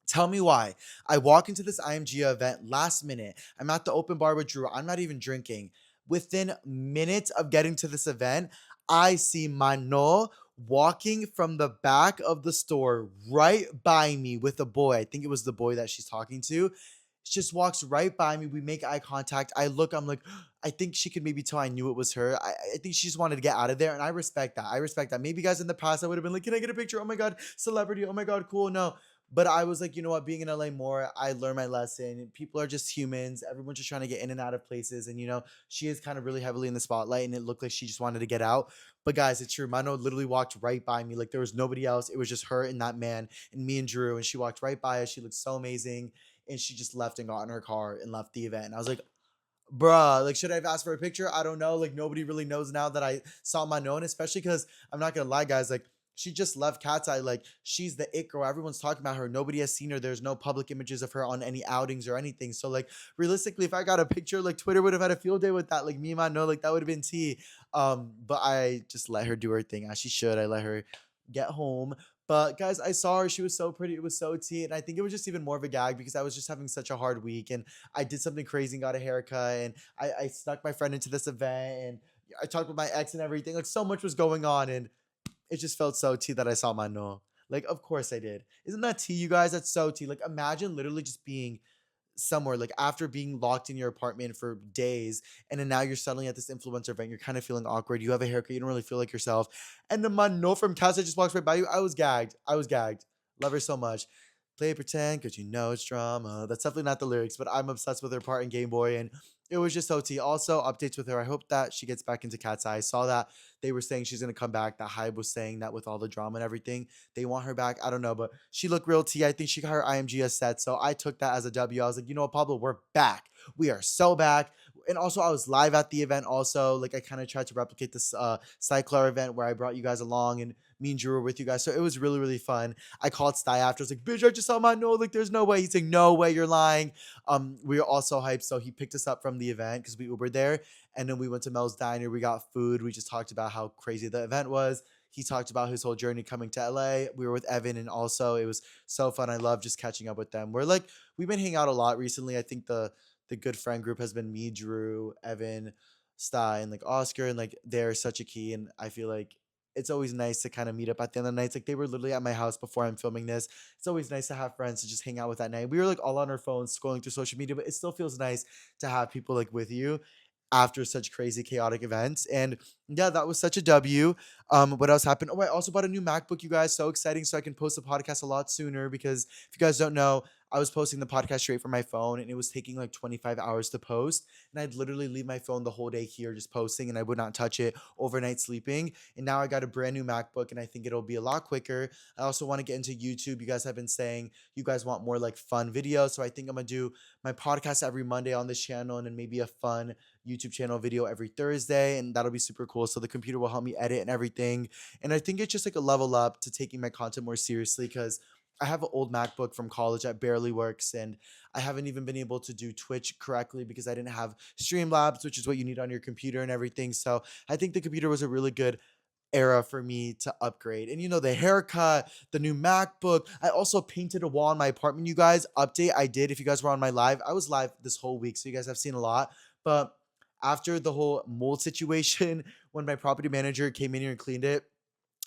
Speaker 1: Tell me why. I walk into this IMG event last minute. I'm at the open bar with Drew. I'm not even drinking. Within minutes of getting to this event, I see Mano walking from the back of the store right by me with a boy. I think it was the boy that she's talking to. She just walks right by me. We make eye contact. I look, I'm like, I think she could maybe tell I knew it was her. I think she just wanted to get out of there. And I respect that. I respect that. Maybe guys in the past, I would have been like, can I get a picture? Oh my God, celebrity. Oh my God, cool. No. But I was like, you know what? Being in LA more, I learned my lesson. People are just humans. Everyone's just trying to get in and out of places. And, you know, she is kind of really heavily in the spotlight. And it looked like she just wanted to get out. But guys, it's true. Mano literally walked right by me. Like there was nobody else. It was just her and that man and me and Drew. And she walked right by us. She looked so amazing, and she just left and got in her car and left the event. And I was like, bruh, like, should I have asked for a picture? I don't know. Like, nobody really knows now that I saw my known, especially because I'm not gonna lie, guys. Like, she just left Cat's Eye. Like, she's the it girl. Everyone's talking about her. Nobody has seen her. There's no public images of her on any outings or anything. So, like, realistically, if I got a picture, like, Twitter would have had a field day with that. Like, me and my know, like, that would have been tea. But I just let her do her thing as she should. I let her get home. But guys, I saw her. She was so pretty. It was so tea. And I think it was just even more of a gag because I was just having such a hard week. And I did something crazy and got a haircut, and I snuck my friend into this event, and I talked with my ex and everything. Like so much was going on, and it just felt so tea that I saw my no. Like, of course I did. Isn't that tea, you guys? That's so tea. Like, imagine literally just being somewhere, like after being locked in your apartment for days, and then now you're suddenly at this influencer event. You're kind of feeling awkward. You have a haircut. You don't really feel like yourself. And then my no from Casa just walks right by you. I was gagged. I was gagged. Love her so much. Play pretend because you know it's drama. That's definitely not the lyrics, but I'm obsessed with her part in Game Boy, and it was just so tea. Also, updates with her. I hope that she gets back into Cat's Eye. I saw that they were saying she's gonna come back. That Hype was saying that with all the drama and everything, they want her back. I don't know, but she looked real tea. I think she got her IMG set, so I took that as a W. I was like, you know what, Pablo, we're back. We are so back. And also, I was live at the event. Also, like I kind of tried to replicate this Cycler event where I brought you guys along, and me and Drew were with you guys. So it was really, really fun. I called Sty after. I was like, bitch, I just saw my no. Like, there's no way. He's like, no way, you're lying. We were also hyped. So he picked us up from the event because we Ubered there. And then we went to Mel's Diner. We got food. We just talked about how crazy the event was. He talked about his whole journey coming to LA. We were with Evan, and also it was so fun. I love just catching up with them. We've been hanging out a lot recently. I think the good friend group has been me, Drew, Evan, Sty, and like Oscar, and like they're such a key. And I feel like it's always nice to kind of meet up at the end of the nights. Like they were literally at my house before I'm filming this. It's always nice to have friends to just hang out with that night. We were like all on our phones scrolling through social media, but it still feels nice to have people like with you after such crazy chaotic events. And yeah, that was such a W. What else happened? Oh, I also bought a new MacBook, you guys. So exciting. So I can post the podcast a lot sooner because if you guys don't know, I was posting the podcast straight from my phone and it was taking like 25 hours to post. And I'd literally leave my phone the whole day here just posting and I would not touch it overnight sleeping. And now I got a brand new MacBook and I think it'll be a lot quicker. I also want to get into YouTube. You guys have been saying you guys want more like fun videos. So I think I'm going to do my podcast every Monday on this channel and then maybe a fun YouTube channel video every Thursday. And that'll be super cool. So the computer will help me edit and everything. And I think it's just like a level up to taking my content more seriously because I have an old MacBook from college that barely works, and I haven't even been able to do Twitch correctly because I didn't have Streamlabs, which is what you need on your computer and everything. So I think the computer was a really good era for me to upgrade. And the haircut, the new MacBook. I also painted a wall in my apartment, you guys. Update I did. If you guys were on my live, I was live this whole week, so you guys have seen a lot. But after the whole mold situation, when my property manager came in here and cleaned it,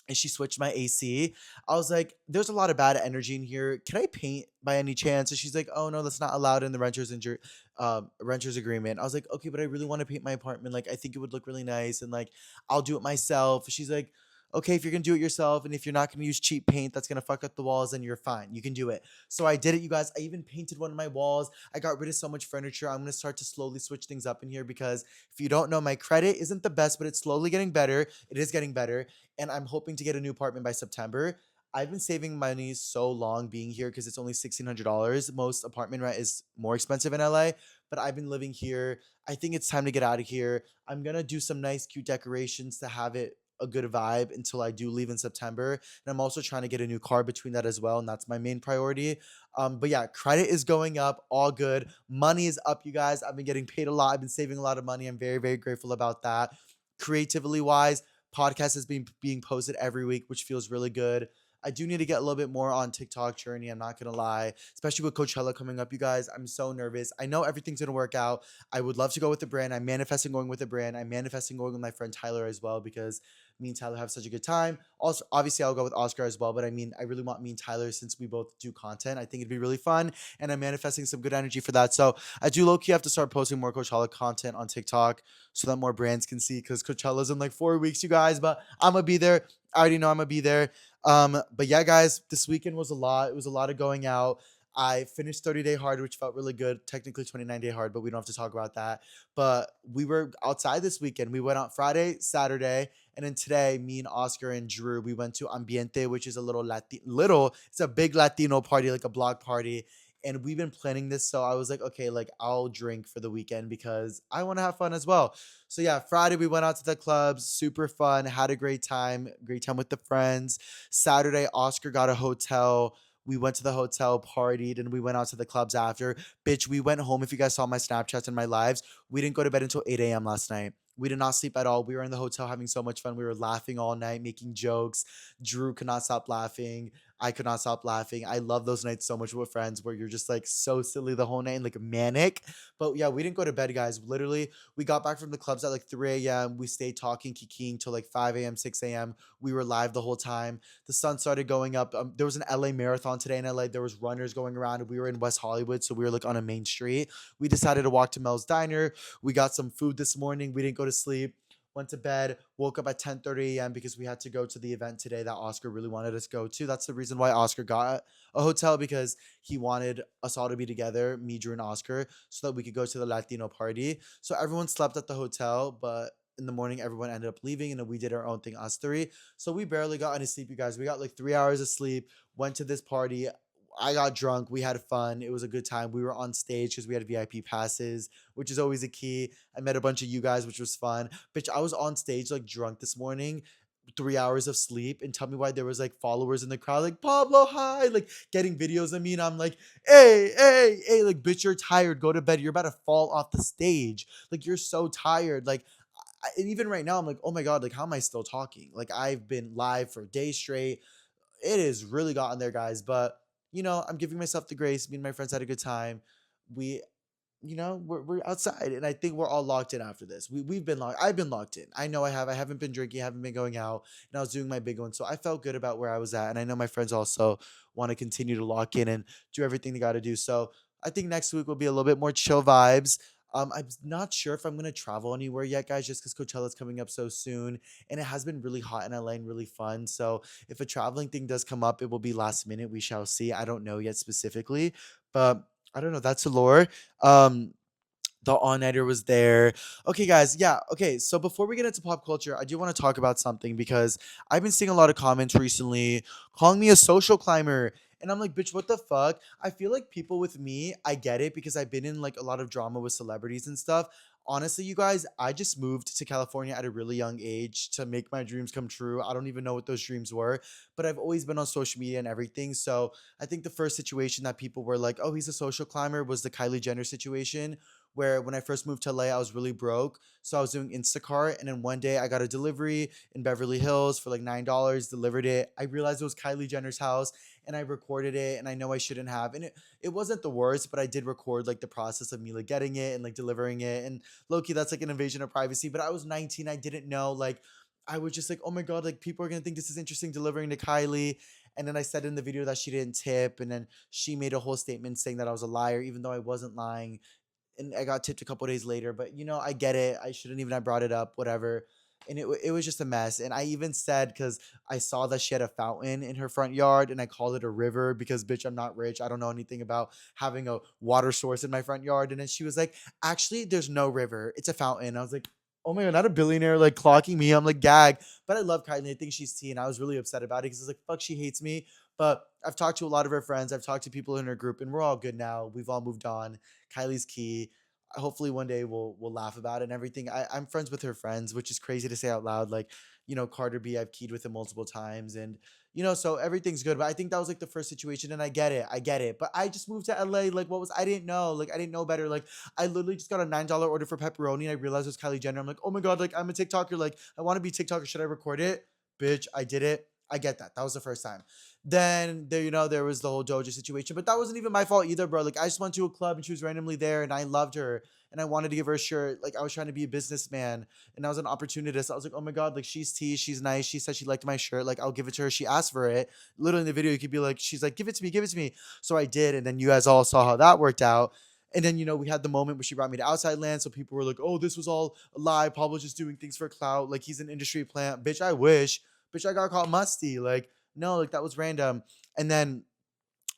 Speaker 1: and she switched my AC. I was like, there's a lot of bad energy in here. Can I paint by any chance? And she's like, oh no, that's not allowed in the renters agreement. I was like, okay, but I really want to paint my apartment. Like, I think it would look really nice, and like, I'll do it myself. She's like, okay, if you're gonna do it yourself, and if you're not gonna use cheap paint that's gonna fuck up the walls, then you're fine. You can do it. So I did it, you guys. I even painted one of my walls. I got rid of so much furniture. I'm gonna start to slowly switch things up in here because if you don't know, my credit isn't the best, but it's slowly getting better. It is getting better, and I'm hoping to get a new apartment by September. I've been saving money so long being here because it's only $1,600. Most apartment rent is more expensive in LA, but I've been living here. I think it's time to get out of here. I'm gonna do some nice, cute decorations to have it a good vibe until I do leave in September. And I'm also trying to get a new car between that as well, and that's my main priority. But yeah, credit is going up, all good. Money is up, you guys. I've been getting paid a lot. I've been saving a lot of money. I'm very, very grateful about that. Creatively wise, podcast is being posted every week, which feels really good. I do need to get a little bit more on TikTok journey. I'm not gonna lie, especially with Coachella coming up, you guys. I'm so nervous. I know everything's gonna work out. I would love to go with the brand. I'm manifesting going with the brand. I'm manifesting going with my friend Tyler as well because me and Tyler have such a good time. Also, obviously, I'll go with Oscar as well. But I mean, I really want me and Tyler since we both do content. I think it'd be really fun, and I'm manifesting some good energy for that. So I do low key have to start posting more Coachella content on TikTok so that more brands can see because Coachella's in like 4 weeks, you guys. But I'm gonna be there. I already know I'm gonna be there. But yeah, guys, this weekend was a lot. It was a lot of going out. I finished 30 Day Hard, which felt really good. Technically 29 Day Hard, but we don't have to talk about that. But we were outside this weekend. We went out Friday, Saturday, and then today, me and Oscar and Drew, we went to Ambiente, which is a it's a big Latino party, like a block party. And we've been planning this. So I was like, okay, like I'll drink for the weekend because I want to have fun as well. So yeah, Friday we went out to the clubs, super fun, had a great time with the friends. Saturday, Oscar got a hotel. We went to the hotel, partied, and we went out to the clubs after. Bitch, we went home. If you guys saw my Snapchats and my lives, we didn't go to bed until 8 a.m. last night. We did not sleep at all. We were in the hotel having so much fun. We were laughing all night, making jokes. Drew could not stop laughing. I could not stop laughing. I love those nights so much with friends where you're just like so silly the whole night and like manic. But yeah, we didn't go to bed, guys. Literally, we got back from the clubs at like 3 a.m. We stayed talking, kikiing till like 5 a.m., 6 a.m. We were live the whole time. The sun started going up. There was an LA marathon today in LA. There was runners going around. We were in West Hollywood, so we were like on a main street. We decided to walk to Mel's Diner. We got some food this morning. We didn't go to sleep. Went to bed, woke up at 10:30 a.m. because we had to go to the event today that Oscar really wanted us to go to. That's the reason why Oscar got a hotel because he wanted us all to be together, me, Drew, and Oscar, so that we could go to the Latino party. So everyone slept at the hotel, but in the morning, everyone ended up leaving, and then we did our own thing, us three. So we barely got any sleep, you guys. We got like 3 hours of sleep, went to this party. I got drunk. We had fun. It was a good time. We were on stage because we had VIP passes, which is always a key. I met a bunch of you guys, which was fun. Bitch, I was on stage like drunk this morning, 3 hours of sleep, and tell me why there was like followers in the crowd, like Pablo, hi, like getting videos of me, and I'm like, hey, hey, hey, like bitch, you're tired. Go to bed. You're about to fall off the stage. Like you're so tired. Like And even right now, I'm like, oh my God, like, how am I still talking? Like, I've been live for days straight. It has really gotten there, guys. But, I'm giving myself the grace. Me and my friends had a good time. We we're outside, and I think we're all locked in after this. We've been locked. I've been locked in. I know I have. I haven't been drinking. Haven't been going out, and I was doing my big one. So I felt good about where I was at, and I know my friends also want to continue to lock in and do everything they got to do. So I think next week will be a little bit more chill vibes. I'm not sure if I'm gonna travel anywhere yet, guys, just because Coachella's coming up so soon, and it has been really hot in LA and really fun. So if a traveling thing does come up, it will be last minute. We shall see. I don't know yet specifically, but I don't know. That's Allure. Um, the all nighter was there. Okay, guys. Yeah. Okay. So before we get into pop culture, I do want to talk about something because I've been seeing a lot of comments recently calling me a social climber. And I'm like, bitch, what the fuck? I feel like people with me, I get it because I've been in like a lot of drama with celebrities and stuff. Honestly, you guys, I just moved to California at a really young age to make my dreams come true. I don't even know what those dreams were, but I've always been on social media and everything. So I think the first situation that people were like, oh, he's a social climber was the Kylie Jenner situation where when I first moved to LA, I was really broke. So I was doing Instacart. And then one day I got a delivery in Beverly Hills for like $9, delivered it. I realized it was Kylie Jenner's house and I recorded it. And I know I shouldn't have. And it wasn't the worst, but I did record like the process of me like getting it and like delivering it. And low key, that's like an invasion of privacy. But I was 19. I didn't know. Like, I was just like, oh my God, like people are going to think this is interesting delivering to Kylie. And then I said in the video that she didn't tip. And then she made a whole statement saying that I was a liar, even though I wasn't lying, and I got tipped a couple days later. But I get it. I shouldn't even have brought it up. Whatever. And it was just a mess. And I even said because I saw that she had a fountain in her front yard, and I called it a river because bitch, I'm not rich. I don't know anything about having a water source in my front yard. And then she was like, actually, there's no river. It's a fountain. I was like, oh my God, not a billionaire like clocking me. I'm like gag. But I love Kylie. I think she's tea, and I was really upset about it because it's like fuck, she hates me. But I've talked to a lot of her friends. I've talked to people in her group, and we're all good now. We've all moved on. Kylie's key. Hopefully one day we'll laugh about it and everything. I'm friends with her friends, which is crazy to say out loud. Like, Carter B, I've keyed with him multiple times, and so everything's good. But I think that was like the first situation, and I get it. I get it. But I just moved to LA. Like, what was I didn't know. Like, I didn't know better. Like, I literally just got a $9 order for pepperoni, and I realized it was Kylie Jenner. I'm like, oh my God, like I'm a TikToker. Like, I want to be TikToker. Should I record it? Bitch, I did it. I get that. That was the first time. Then there was the whole Doja situation, but that wasn't even my fault either, bro. Like I just went to a club and she was randomly there, and I loved her, and I wanted to give her a shirt. Like I was trying to be a businessman, and I was an opportunist. I was like, oh my God, like she's tea, she's nice. She said she liked my shirt. Like I'll give it to her. She asked for it. Literally in the video, you could be like, she's like, give it to me, give it to me. So I did, and then you guys all saw how that worked out. And then we had the moment where she brought me to Outside Land, so people were like, "Oh, this was all a lie. Pablo's just doing things for clout. Like he's an industry plant." Bitch, I wish. Bitch, I got caught musty. Like no, like that was random. And then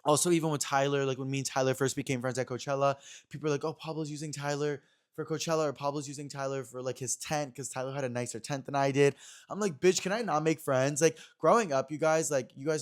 Speaker 1: also even with Tyler, like when me and Tyler first became friends at Coachella, people were like, "Oh, Pablo's using Tyler for Coachella, or Pablo's using Tyler for like his tent because Tyler had a nicer tent than I did." I'm like, "Bitch, can I not make friends?" Like growing up, you guys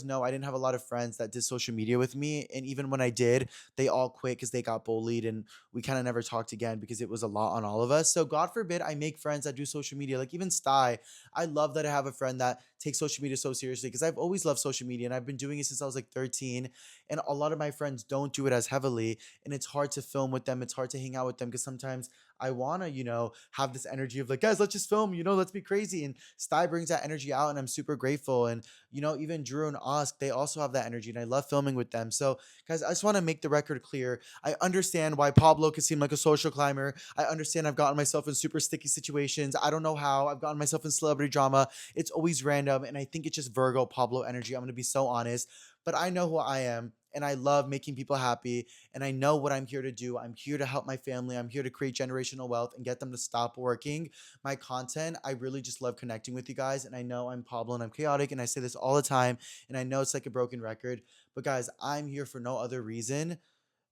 Speaker 1: know I didn't have a lot of friends that did social media with me, and even when I did, they all quit because they got bullied, and we kind of never talked again because it was a lot on all of us. So God forbid I make friends that do social media, like even Sty. I love that I have a friend that takes social media so seriously because I've always loved social media and I've been doing it since I was like 13, and a lot of my friends don't do it as heavily, and it's hard to film with them, it's hard to hang out with them because sometimes I want to have this energy of like, guys, let's just film, let's be crazy. And Sty brings that energy out, and I'm super grateful. And even Drew and Osk, they also have that energy, and I love filming with them. So guys, I just want to make the record clear. I understand why Pablo can seem like a social climber. I understand I've gotten myself in super sticky situations. I don't know how I've gotten myself in celebrity drama. It's always random, and I think it's just Virgo Pablo energy. I'm going to be so honest, but I know who I am, and I love making people happy, and I know what I'm here to do. I'm here to help my family. I'm here to create generational wealth and get them to stop working. My content, I really just love connecting with you guys, and I know I'm Pablo and I'm chaotic, and I say this all the time, and I know it's like a broken record, but guys, I'm here for no other reason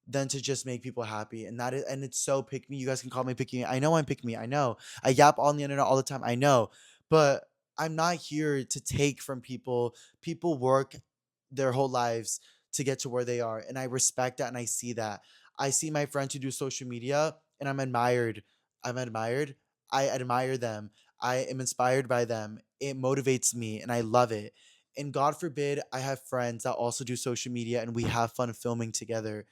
Speaker 1: than to just make people happy. And it's so pick me. You guys can call me picky me. I know I'm pick me. I know. I yap on the internet all the time. I know. But I'm not here to take from people. People work their whole lives to get to where they are. And I respect that, and I see that. I see my friends who do social media, and I'm admired. I'm admired. I admire them. I am inspired by them. It motivates me, and I love it. And God forbid I have friends that also do social media and we have fun filming together,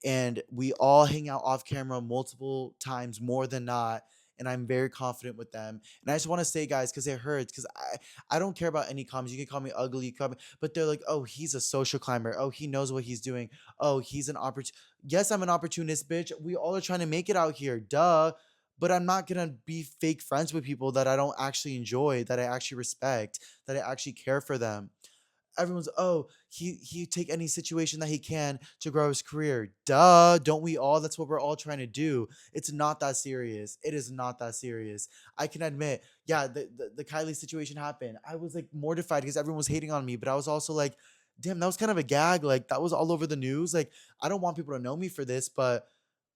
Speaker 1: and we all hang out off camera multiple times more than not. and I'm very confident with them. And I just want to say, guys, because it hurts, because I don't care about any comments. You can call me ugly, you can call me, but they're like, oh, he's a social climber. Oh, he knows what he's doing. Oh, he's an opportunist. Yes, I'm an opportunist, bitch. We all are trying to make it out here. Duh. But I'm not gonna be fake friends with people that I don't actually enjoy, that I actually respect, that I actually care for them. Everyone's, oh, he take any situation that he can to grow his career. Duh, don't we all? That's what we're all trying to do. It's not that serious. It is not that serious. I can admit, yeah, the Kylie situation happened. I was like mortified because everyone was hating on me, but I was also like, damn, that was kind of a gag. Like that was all over the news. Like I don't want people to know me for this, but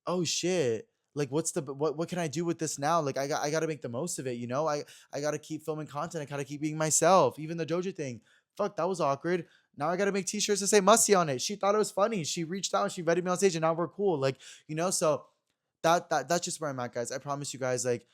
Speaker 1: oh shit, like what's the what can I do with this now? Like I got to make the most of it, you know. I got to keep filming content. I got to keep being myself. Even the Doja thing, fuck, that was awkward. Now I got to make t-shirts to say musty on it. She thought it was funny. She reached out, she invited me on stage, and now we're cool, like, you know. So that's just where I'm at, guys. I promise you guys, like,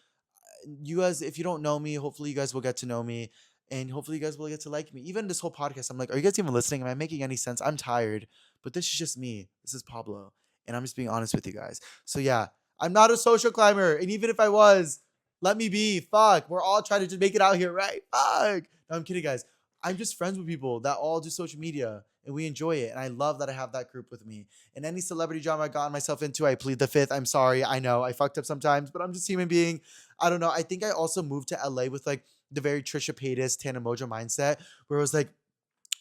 Speaker 1: you guys, if you don't know me, hopefully you guys will get to know me, and hopefully you guys will get to like me. Even this whole podcast, I'm like, are you guys even listening? Am I making any sense? I'm tired, but this is just me. This is Pablo, and I'm just being honest with you guys. So yeah, I'm not a social climber, and even if I was, let me be. Fuck, we're all trying to just make it out here, right? Fuck. No, I'm kidding, guys. I'm just friends with people that all do social media, and we enjoy it, and I love that I have that group with me. And any celebrity drama I got myself into, I plead the fifth. I'm sorry. I know I fucked up sometimes, but I'm just a human being. I don't know. I think I also moved to LA with like the very Trisha Paytas, Tana Mojo mindset, where it was like,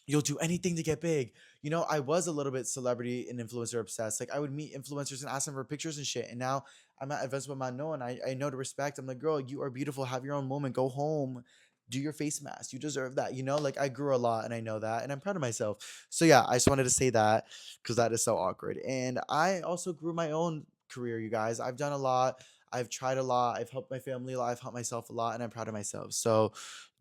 Speaker 1: you'll do anything to get big. You know, I was a little bit celebrity and influencer obsessed. Like I would meet influencers and ask them for pictures and shit. And now I'm at events with my no, and I know to respect. I'm like, girl, you are beautiful. Have your own moment. Go home. Do your face mask. You deserve that. You know, like I grew a lot and I know that. And I'm proud of myself. So yeah, I just wanted to say that because that is so awkward. And I also grew my own career, you guys. I've done a lot. I've tried a lot. I've helped my family a lot. I've helped myself a lot. And I'm proud of myself. So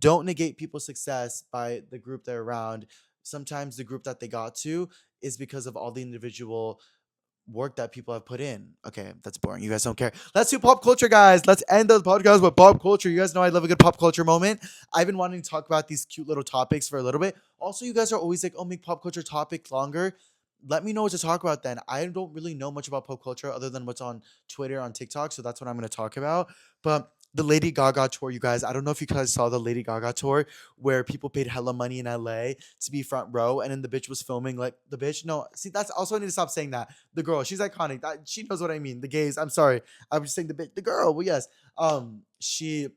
Speaker 1: don't negate people's success by the group they're around. Sometimes the group that they got to is because of all the individual work that people have put in. Okay, that's boring. You guys don't care. Let's do pop culture, guys. Let's end the podcast with pop culture. You guys know I love a good pop culture moment. I've been wanting to talk about these cute little topics for a little bit. Also, you guys are always like, oh, make pop culture topic longer. Let me know what to talk about then. I don't really know much about pop culture other than what's on Twitter, on TikTok. So that's what I'm going to talk about. But the Lady Gaga tour, you guys, I don't know if you guys saw the Lady Gaga tour where people paid hella money in LA to be front row, and then the bitch was filming, like the bitch. No, see, that's also, I need to stop saying that. The girl, she's iconic. She knows what I mean. The gays, I'm sorry. I'm just saying the bitch, the girl. Well, yes. She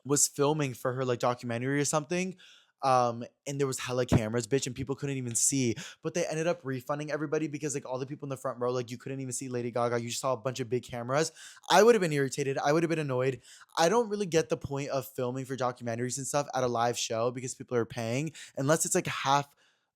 Speaker 1: was filming for her like documentary or something. And there was hella cameras, bitch, and people couldn't even see. But they ended up refunding everybody because like all the people in the front row, like you couldn't even see Lady Gaga. You just saw a bunch of big cameras. I would have been irritated. I would have been annoyed. I don't really get the point of filming for documentaries and stuff at a live show because people are paying, unless it's like half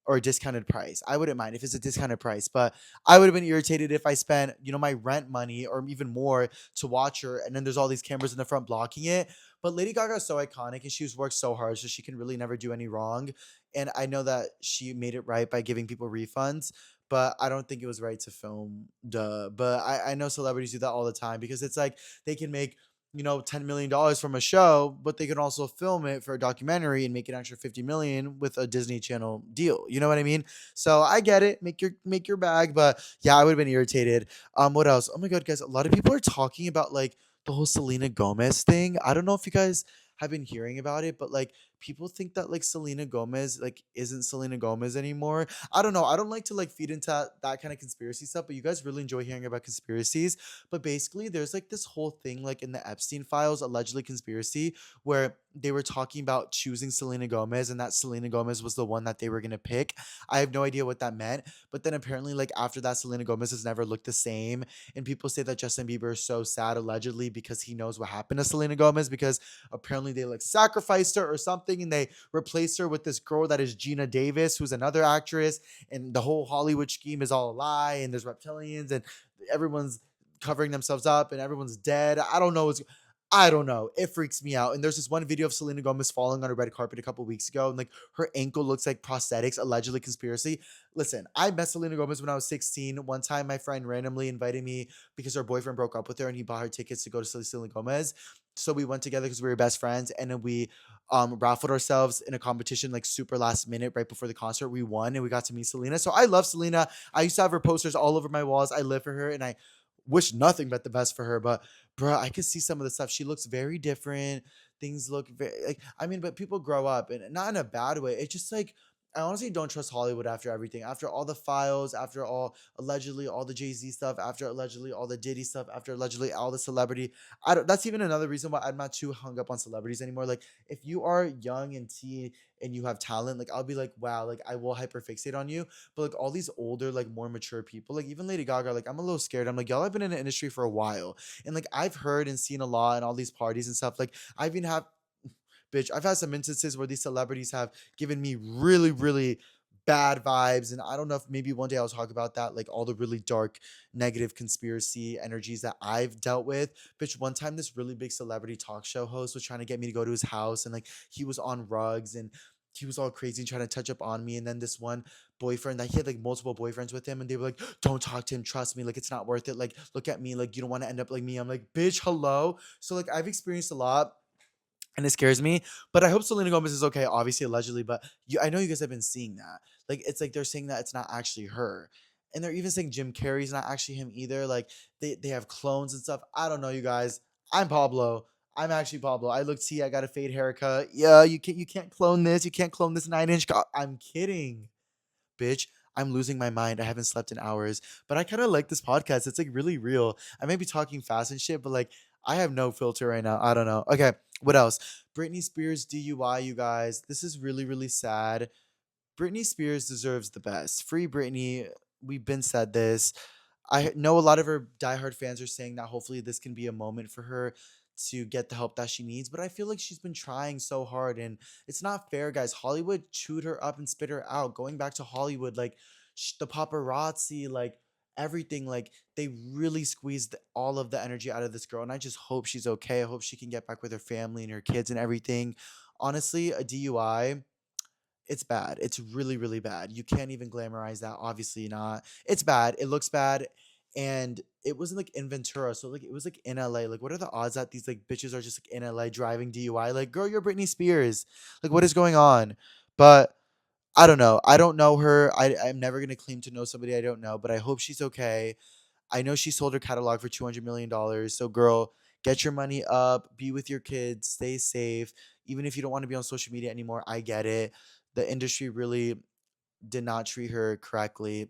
Speaker 1: or a discounted price. I wouldn't mind if it's a discounted price, but I would have been irritated if I spent, you know, my rent money or even more to watch her, and then there's all these cameras in the front blocking it. But Lady Gaga is so iconic and she's worked so hard, so she can really never do any wrong. And I know that she made it right by giving people refunds, but I don't think it was right to film. Duh. But I know celebrities do that all the time because it's like they can make, you know, $10 million from a show, but they can also film it for a documentary and make an extra 50 million with a Disney Channel deal. You know what I mean? So I get it. Make your bag, but yeah, I would have been irritated. What else? Oh my god, guys, a lot of people are talking about like the whole Selena Gomez thing. I don't know if you guys have been hearing about it, but like people think that like Selena Gomez like isn't Selena Gomez anymore. I don't know. I don't like to like feed into that kind of conspiracy stuff, but you guys really enjoy hearing about conspiracies. But basically, there's like this whole thing like in the Epstein files, allegedly conspiracy, where they were talking about choosing Selena Gomez and that Selena Gomez was the one that they were gonna pick. I have no idea what that meant, but then apparently, like after that, Selena Gomez has never looked the same, and people say that Justin Bieber is so sad allegedly because he knows what happened to Selena Gomez because apparently they like sacrificed her or something and they replaced her with this girl that is Gina Davis, who's another actress, and the whole Hollywood scheme is all a lie and there's reptilians and everyone's covering themselves up and everyone's dead. I don't know. It freaks me out. And there's this one video of Selena Gomez falling on a red carpet a couple weeks ago, and like her ankle looks like prosthetics, allegedly conspiracy. Listen, I met Selena Gomez when I was 16. One time, my friend randomly invited me because her boyfriend broke up with her, and he bought her tickets to go to see Selena Gomez. So we went together because we were best friends, and then we raffled ourselves in a competition like super last minute right before the concert. We won, and we got to meet Selena. So I love Selena. I used to have her posters all over my walls. I live for her, and I wish nothing but the best for her. But bruh, I could see some of the stuff. She looks very different. Things look very like, I mean, but people grow up, and not in a bad way. It's just like, I honestly don't trust Hollywood after everything. After all the files, after all allegedly all the Jay-Z stuff, after allegedly all the Diddy stuff, after allegedly all the celebrity. I don't That's even another reason why I'm not too hung up on celebrities anymore. Like, if you are young and teen and you have talent, like, I'll be like, wow, like, I will hyperfixate on you. But like all these older, like more mature people, like even Lady Gaga, like I'm a little scared. I'm like, y'all have been in the industry for a while. And like I've heard and seen a lot and all these parties and stuff. Like I've even have bitch, I've had some instances where these celebrities have given me really, really bad vibes. And I don't know if maybe one day I'll talk about that, like all the really dark, negative conspiracy energies that I've dealt with. Bitch, one time this really big celebrity talk show host was trying to get me to go to his house, and like he was on rugs and he was all crazy and trying to touch up on me. And then this one boyfriend that he had like multiple boyfriends with him, and they were like, don't talk to him, trust me, like it's not worth it. Like, look at me, like you don't want to end up like me. I'm like, bitch, hello. So like I've experienced a lot, and it scares me. But I hope Selena Gomez is okay, obviously, allegedly. But I know you guys have been seeing that. Like, it's like they're saying that it's not actually her. And they're even saying Jim Carrey's not actually him either. Like, they have clones and stuff. I don't know, you guys. I'm Pablo. I'm actually Pablo. I look T. I got a fade haircut. Yeah, you can't clone this. You can't clone this 9 inch. I'm kidding, bitch. I'm losing my mind. I haven't slept in hours, but I kind of like this podcast. It's like really real. I may be talking fast and shit, but like I have no filter right now. I don't know. Okay, what else? Britney Spears DUI, you guys. This is really, really sad. Britney Spears deserves the best. Free Britney. We've been said this. I know a lot of her diehard fans are saying that hopefully this can be a moment for her to get the help that she needs. But I feel like she's been trying so hard, and it's not fair, guys. Hollywood chewed her up and spit her out. Going back to Hollywood, like the paparazzi, like everything, like they really squeezed all of the energy out of this girl. And I just hope she's okay. I hope she can get back with her family and her kids and everything. Honestly, a DUI, it's bad. It's really, really bad. You can't even glamorize that. Obviously not. It's bad. It looks bad. And it wasn't like in Ventura. So like it was like in LA. Like, what are the odds that these like bitches are just like in LA driving DUI? Like, girl, you're Britney Spears. Like, what is going on? But I don't know. I don't know her. I'm never gonna claim to know somebody I don't know, but I hope she's okay. I know she sold her catalog for $200 million. So, girl, get your money up, be with your kids, stay safe. Even if you don't want to be on social media anymore, I get it. The industry really did not treat her correctly.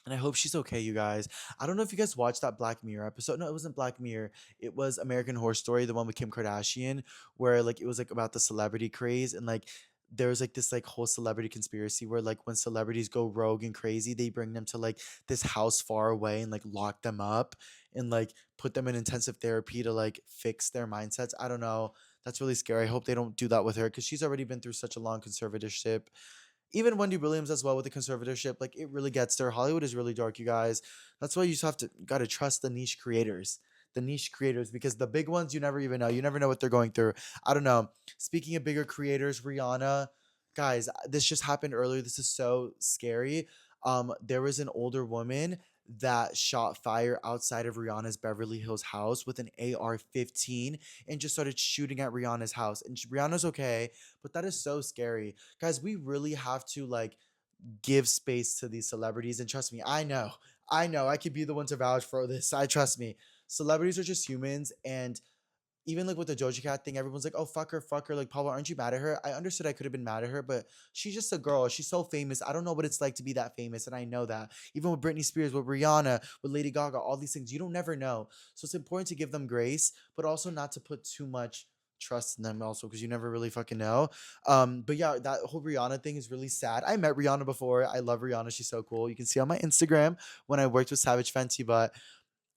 Speaker 1: And I hope she's okay, you guys. I don't know if you guys watched that Black Mirror episode. No, it wasn't Black Mirror. It was American Horror Story, the one with Kim Kardashian, where like it was like about the celebrity craze, and like there was like this like whole celebrity conspiracy where like when celebrities go rogue and crazy, they bring them to like this house far away and like lock them up and like put them in intensive therapy to like fix their mindsets. I don't know. That's really scary. I hope they don't do that with her because she's already been through such a long conservatorship. Even Wendy Williams as well with the conservatorship, like it really gets there. Hollywood is really dark, you guys. That's why you just have to gotta trust the niche creators. The niche creators, because the big ones you never even know. You never know what they're going through. I don't know. Speaking of bigger creators, Rihanna, guys, this just happened earlier. This is so scary. There was an older woman that shot fire outside of Rihanna's Beverly Hills house with an AR-15 and just started shooting at Rihanna's house. And Rihanna's okay, but that is so scary. Guys, we really have to like give space to these celebrities. And trust me, I know, I could be the one to vouch for this. I trust me. Celebrities are just humans, and even like with the Doja Cat thing, everyone's like, "Oh, fuck her." Like, Pablo, aren't you mad at her? I understood I could have been mad at her, but she's just a girl. She's so famous. I don't know what it's like to be that famous, and I know that. Even with Britney Spears, with Rihanna, with Lady Gaga, all these things, you don't never know. So it's important to give them grace, but also not to put too much trust in them also because you never really fucking know. But yeah, that whole Rihanna thing is really sad. I met Rihanna before. I love Rihanna. She's so cool. You can see on my Instagram when I worked with Savage Fenty, but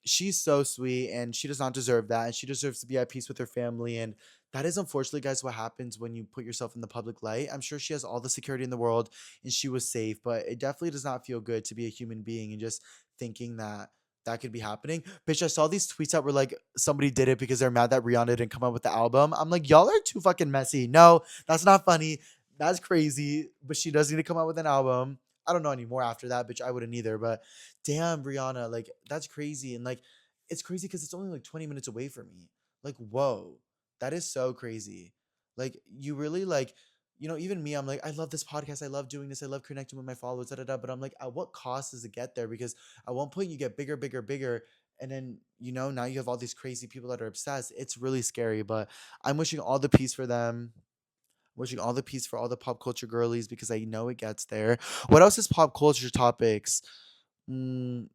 Speaker 1: she's so sweet and she does not deserve that, and she deserves to be at peace with her family. And that is unfortunately, guys, what happens when you put yourself in the public light. I'm sure she has all the security in the world and she was safe, but it definitely does not feel good to be a human being and just thinking that that could be happening. Bitch, I saw these tweets that were like somebody did it because they're mad that Rihanna didn't come out with the album. I'm like, y'all are too fucking messy. No, that's not funny. That's crazy, but she does need to come out with an album. I don't know anymore after that, bitch. I wouldn't either, but damn, Brianna, like that's crazy. And like it's crazy because it's only like 20 minutes away from me. Like, whoa, that is so crazy. Like, you really like, even me, I'm like, I love this podcast. I love doing this. I love connecting with my followers, da, da, da. But I'm like, at what cost does it get there? Because at one point you get bigger, bigger, bigger. And then, now you have all these crazy people that are obsessed. It's really scary, but I'm wishing all the peace for them. Wishing all the peace for all the pop culture girlies because I know it gets there. What else is pop culture topics? Mm,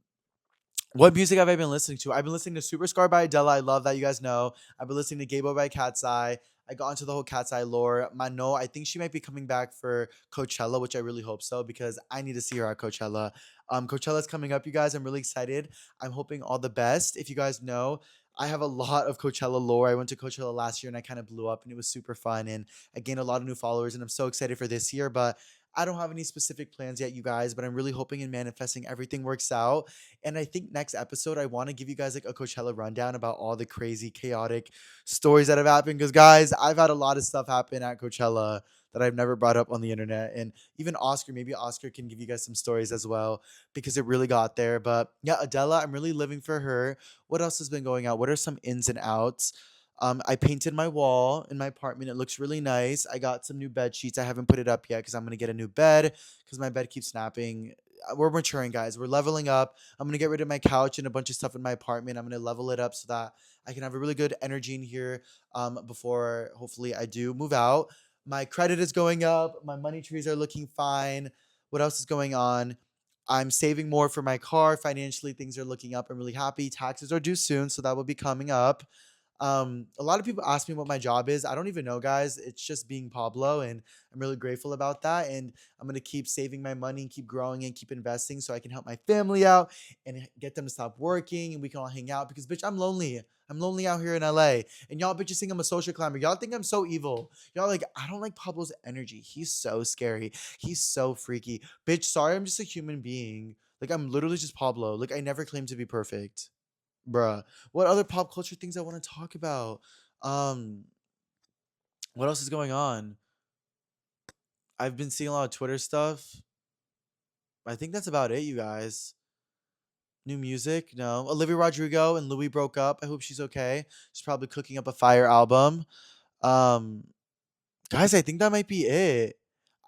Speaker 1: what music have I been listening to? I've been listening to Superstar by Adele. I love that, you guys know. I've been listening to Gay Boy by Cat's Eye. I got into the whole Cat's Eye lore. Mano, I think she might be coming back for Coachella, which I really hope so because I need to see her at Coachella. Coachella's coming up, you guys. I'm really excited. I'm hoping all the best. If you guys know, I have a lot of Coachella lore. I went to Coachella last year and I kind of blew up and it was super fun and I gained a lot of new followers and I'm so excited for this year. But I don't have any specific plans yet, you guys, but I'm really hoping and manifesting everything works out. And I think next episode, I want to give you guys like a Coachella rundown about all the crazy, chaotic stories that have happened. Because, guys, I've had a lot of stuff happen at Coachella that I've never brought up on the internet. And even Oscar, maybe Oscar can give you guys some stories as well because it really got there. But yeah, Adela, I'm really living for her. What else has been going on? What are some ins and outs? I painted my wall in my apartment. It looks really nice. I got some new bed sheets. I haven't put it up yet because I'm gonna get a new bed because my bed keeps snapping. We're maturing, guys. We're leveling up. I'm gonna get rid of my couch and a bunch of stuff in my apartment. I'm gonna level it up so that I can have a really good energy in here before hopefully I do move out. My credit is going up. My money trees are looking fine. What else is going on? I'm saving more for my car. Financially, things are looking up. I'm really happy. Taxes are due soon, so that will be coming up. A lot of people ask me what my job is. I don't even know, guys. It's just being Pablo, and I'm really grateful about that. And I'm gonna keep saving my money and keep growing and keep investing so I can help my family out and get them to stop working and we can all hang out. Because bitch, I'm lonely. I'm lonely out here in LA. And y'all bitches think I'm a social climber. Y'all think I'm so evil. Y'all like, I don't like Pablo's energy. He's so scary. He's so freaky. Bitch, sorry, I'm just a human being. Like I'm literally just Pablo. Like I never claimed to be perfect. Bruh. What other pop culture things I want to talk about? Um, what else is going on? I've been seeing a lot of Twitter stuff. I think that's about it, you guys. New music? No. Olivia Rodrigo and Louis broke up. I hope she's okay. She's probably cooking up a fire album. Um, Guys, I think that might be it.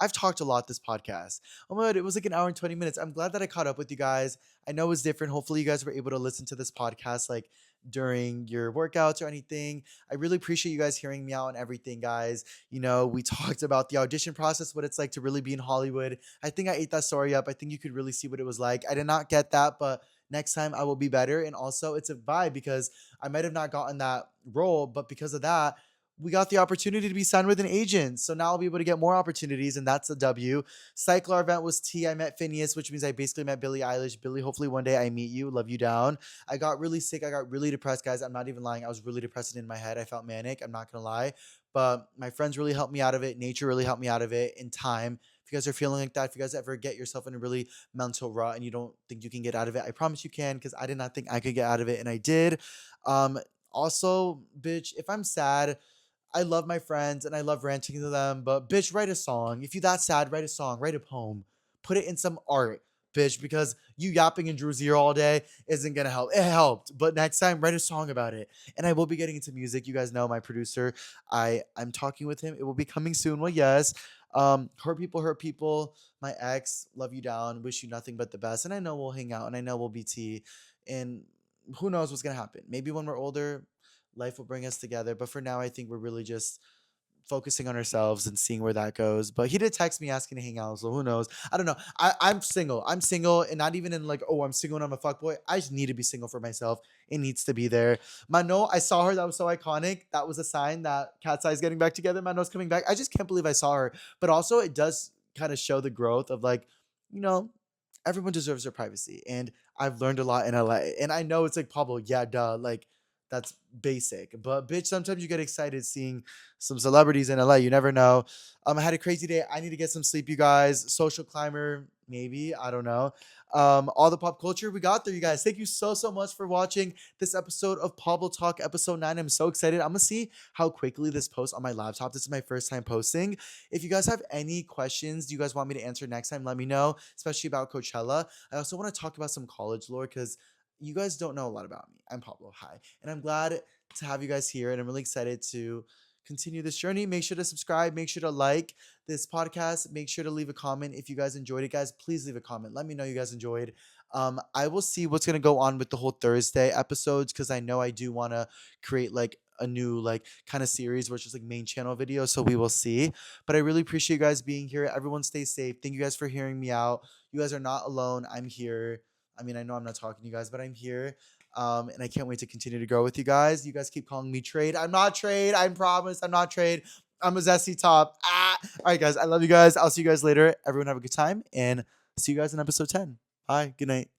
Speaker 1: I've talked a lot this podcast. Oh my god, it was like an hour and 20 minutes. I'm glad that I caught up with you guys. I know it's different. Hopefully, you guys were able to listen to this podcast like during your workouts or anything. I really appreciate you guys hearing me out on everything, guys. We talked about the audition process, what it's like to really be in Hollywood. I think I ate that story up. I think you could really see what it was like. I did not get that, but next time I will be better. And also, it's a vibe because I might have not gotten that role, but because of that, we got the opportunity to be signed with an agent. So now I'll be able to get more opportunities, and that's a W. Cyclar event was T. I met Phineas, which means I basically met Billie Eilish. Billie, hopefully one day I meet you. Love you down. I got really sick. I got really depressed, guys. I'm not even lying. I was really depressed and in my head. I felt manic. I'm not going to lie. But my friends really helped me out of it. Nature really helped me out of it in time. If you guys are feeling like that, if you guys ever get yourself in a really mental rut and you don't think you can get out of it, I promise you can because I did not think I could get out of it, and I did. Um, Also, bitch, if I'm sad, I love my friends and I love ranting to them, but bitch, write a song. If you that sad, write a song, write a poem, put it in some art, bitch, because you yapping in Drew's ear all day isn't gonna help. It helped, but next time write a song about it. And I will be getting into music. You guys know my producer. I'm talking with him. It will be coming soon. Well, yes. Hurt people, hurt people. My ex, love you down. Wish you nothing but the best. And I know we'll hang out, and I know we'll be tea. And who knows what's gonna happen? Maybe when we're older, life will bring us together. But for now, I think we're really just focusing on ourselves and seeing where that goes. But he did text me asking to hang out, so who knows? I don't know. I'm single. I'm single, and not even in like, oh, I'm single and I'm a fuckboy. I just need to be single for myself. It needs to be there. Mano, I saw her. That was so iconic. That was a sign that Cat's Eye's getting back together. Mano's coming back. I just can't believe I saw her. But also, it does kind of show the growth of like, you know, everyone deserves their privacy. And I've learned a lot in LA. And I know it's like Pablo, yeah, duh. Like that's basic. But bitch, sometimes you get excited seeing some celebrities in LA. You never know. I had a crazy day. I need to get some sleep, you guys. Social climber, maybe. I don't know. All the pop culture we got there, you guys. Thank you so much for watching this episode of Pablo Talk, episode 9. I'm so excited. I'm gonna see how quickly this posts on my laptop. This is my first time posting. If you guys have any questions, do you guys want me to answer next time? Let me know, especially about Coachella. I also want to talk about some college lore because you guys don't know a lot about me. I'm Pablo. Hi. And I'm glad to have you guys here. And I'm really excited to continue this journey. Make sure to subscribe. Make sure to like this podcast. Make sure to leave a comment if you guys enjoyed it, guys. Please leave a comment. Let me know you guys enjoyed. I will see what's gonna go on with the whole Thursday episodes because I know I do want to create like a new like kind of series where it's just like main channel videos. So we will see. But I really appreciate you guys being here. Everyone stay safe. Thank you guys for hearing me out. You guys are not alone. I'm here. I mean, I know I'm not talking to you guys, but I'm here. And I can't wait to continue to grow with you guys. You guys keep calling me Trade. I'm not Trade. I promise I'm not Trade. I'm a zesty top. All right, guys. I love you guys. I'll see you guys later. Everyone have a good time and see you guys in episode 10. Bye. Good night.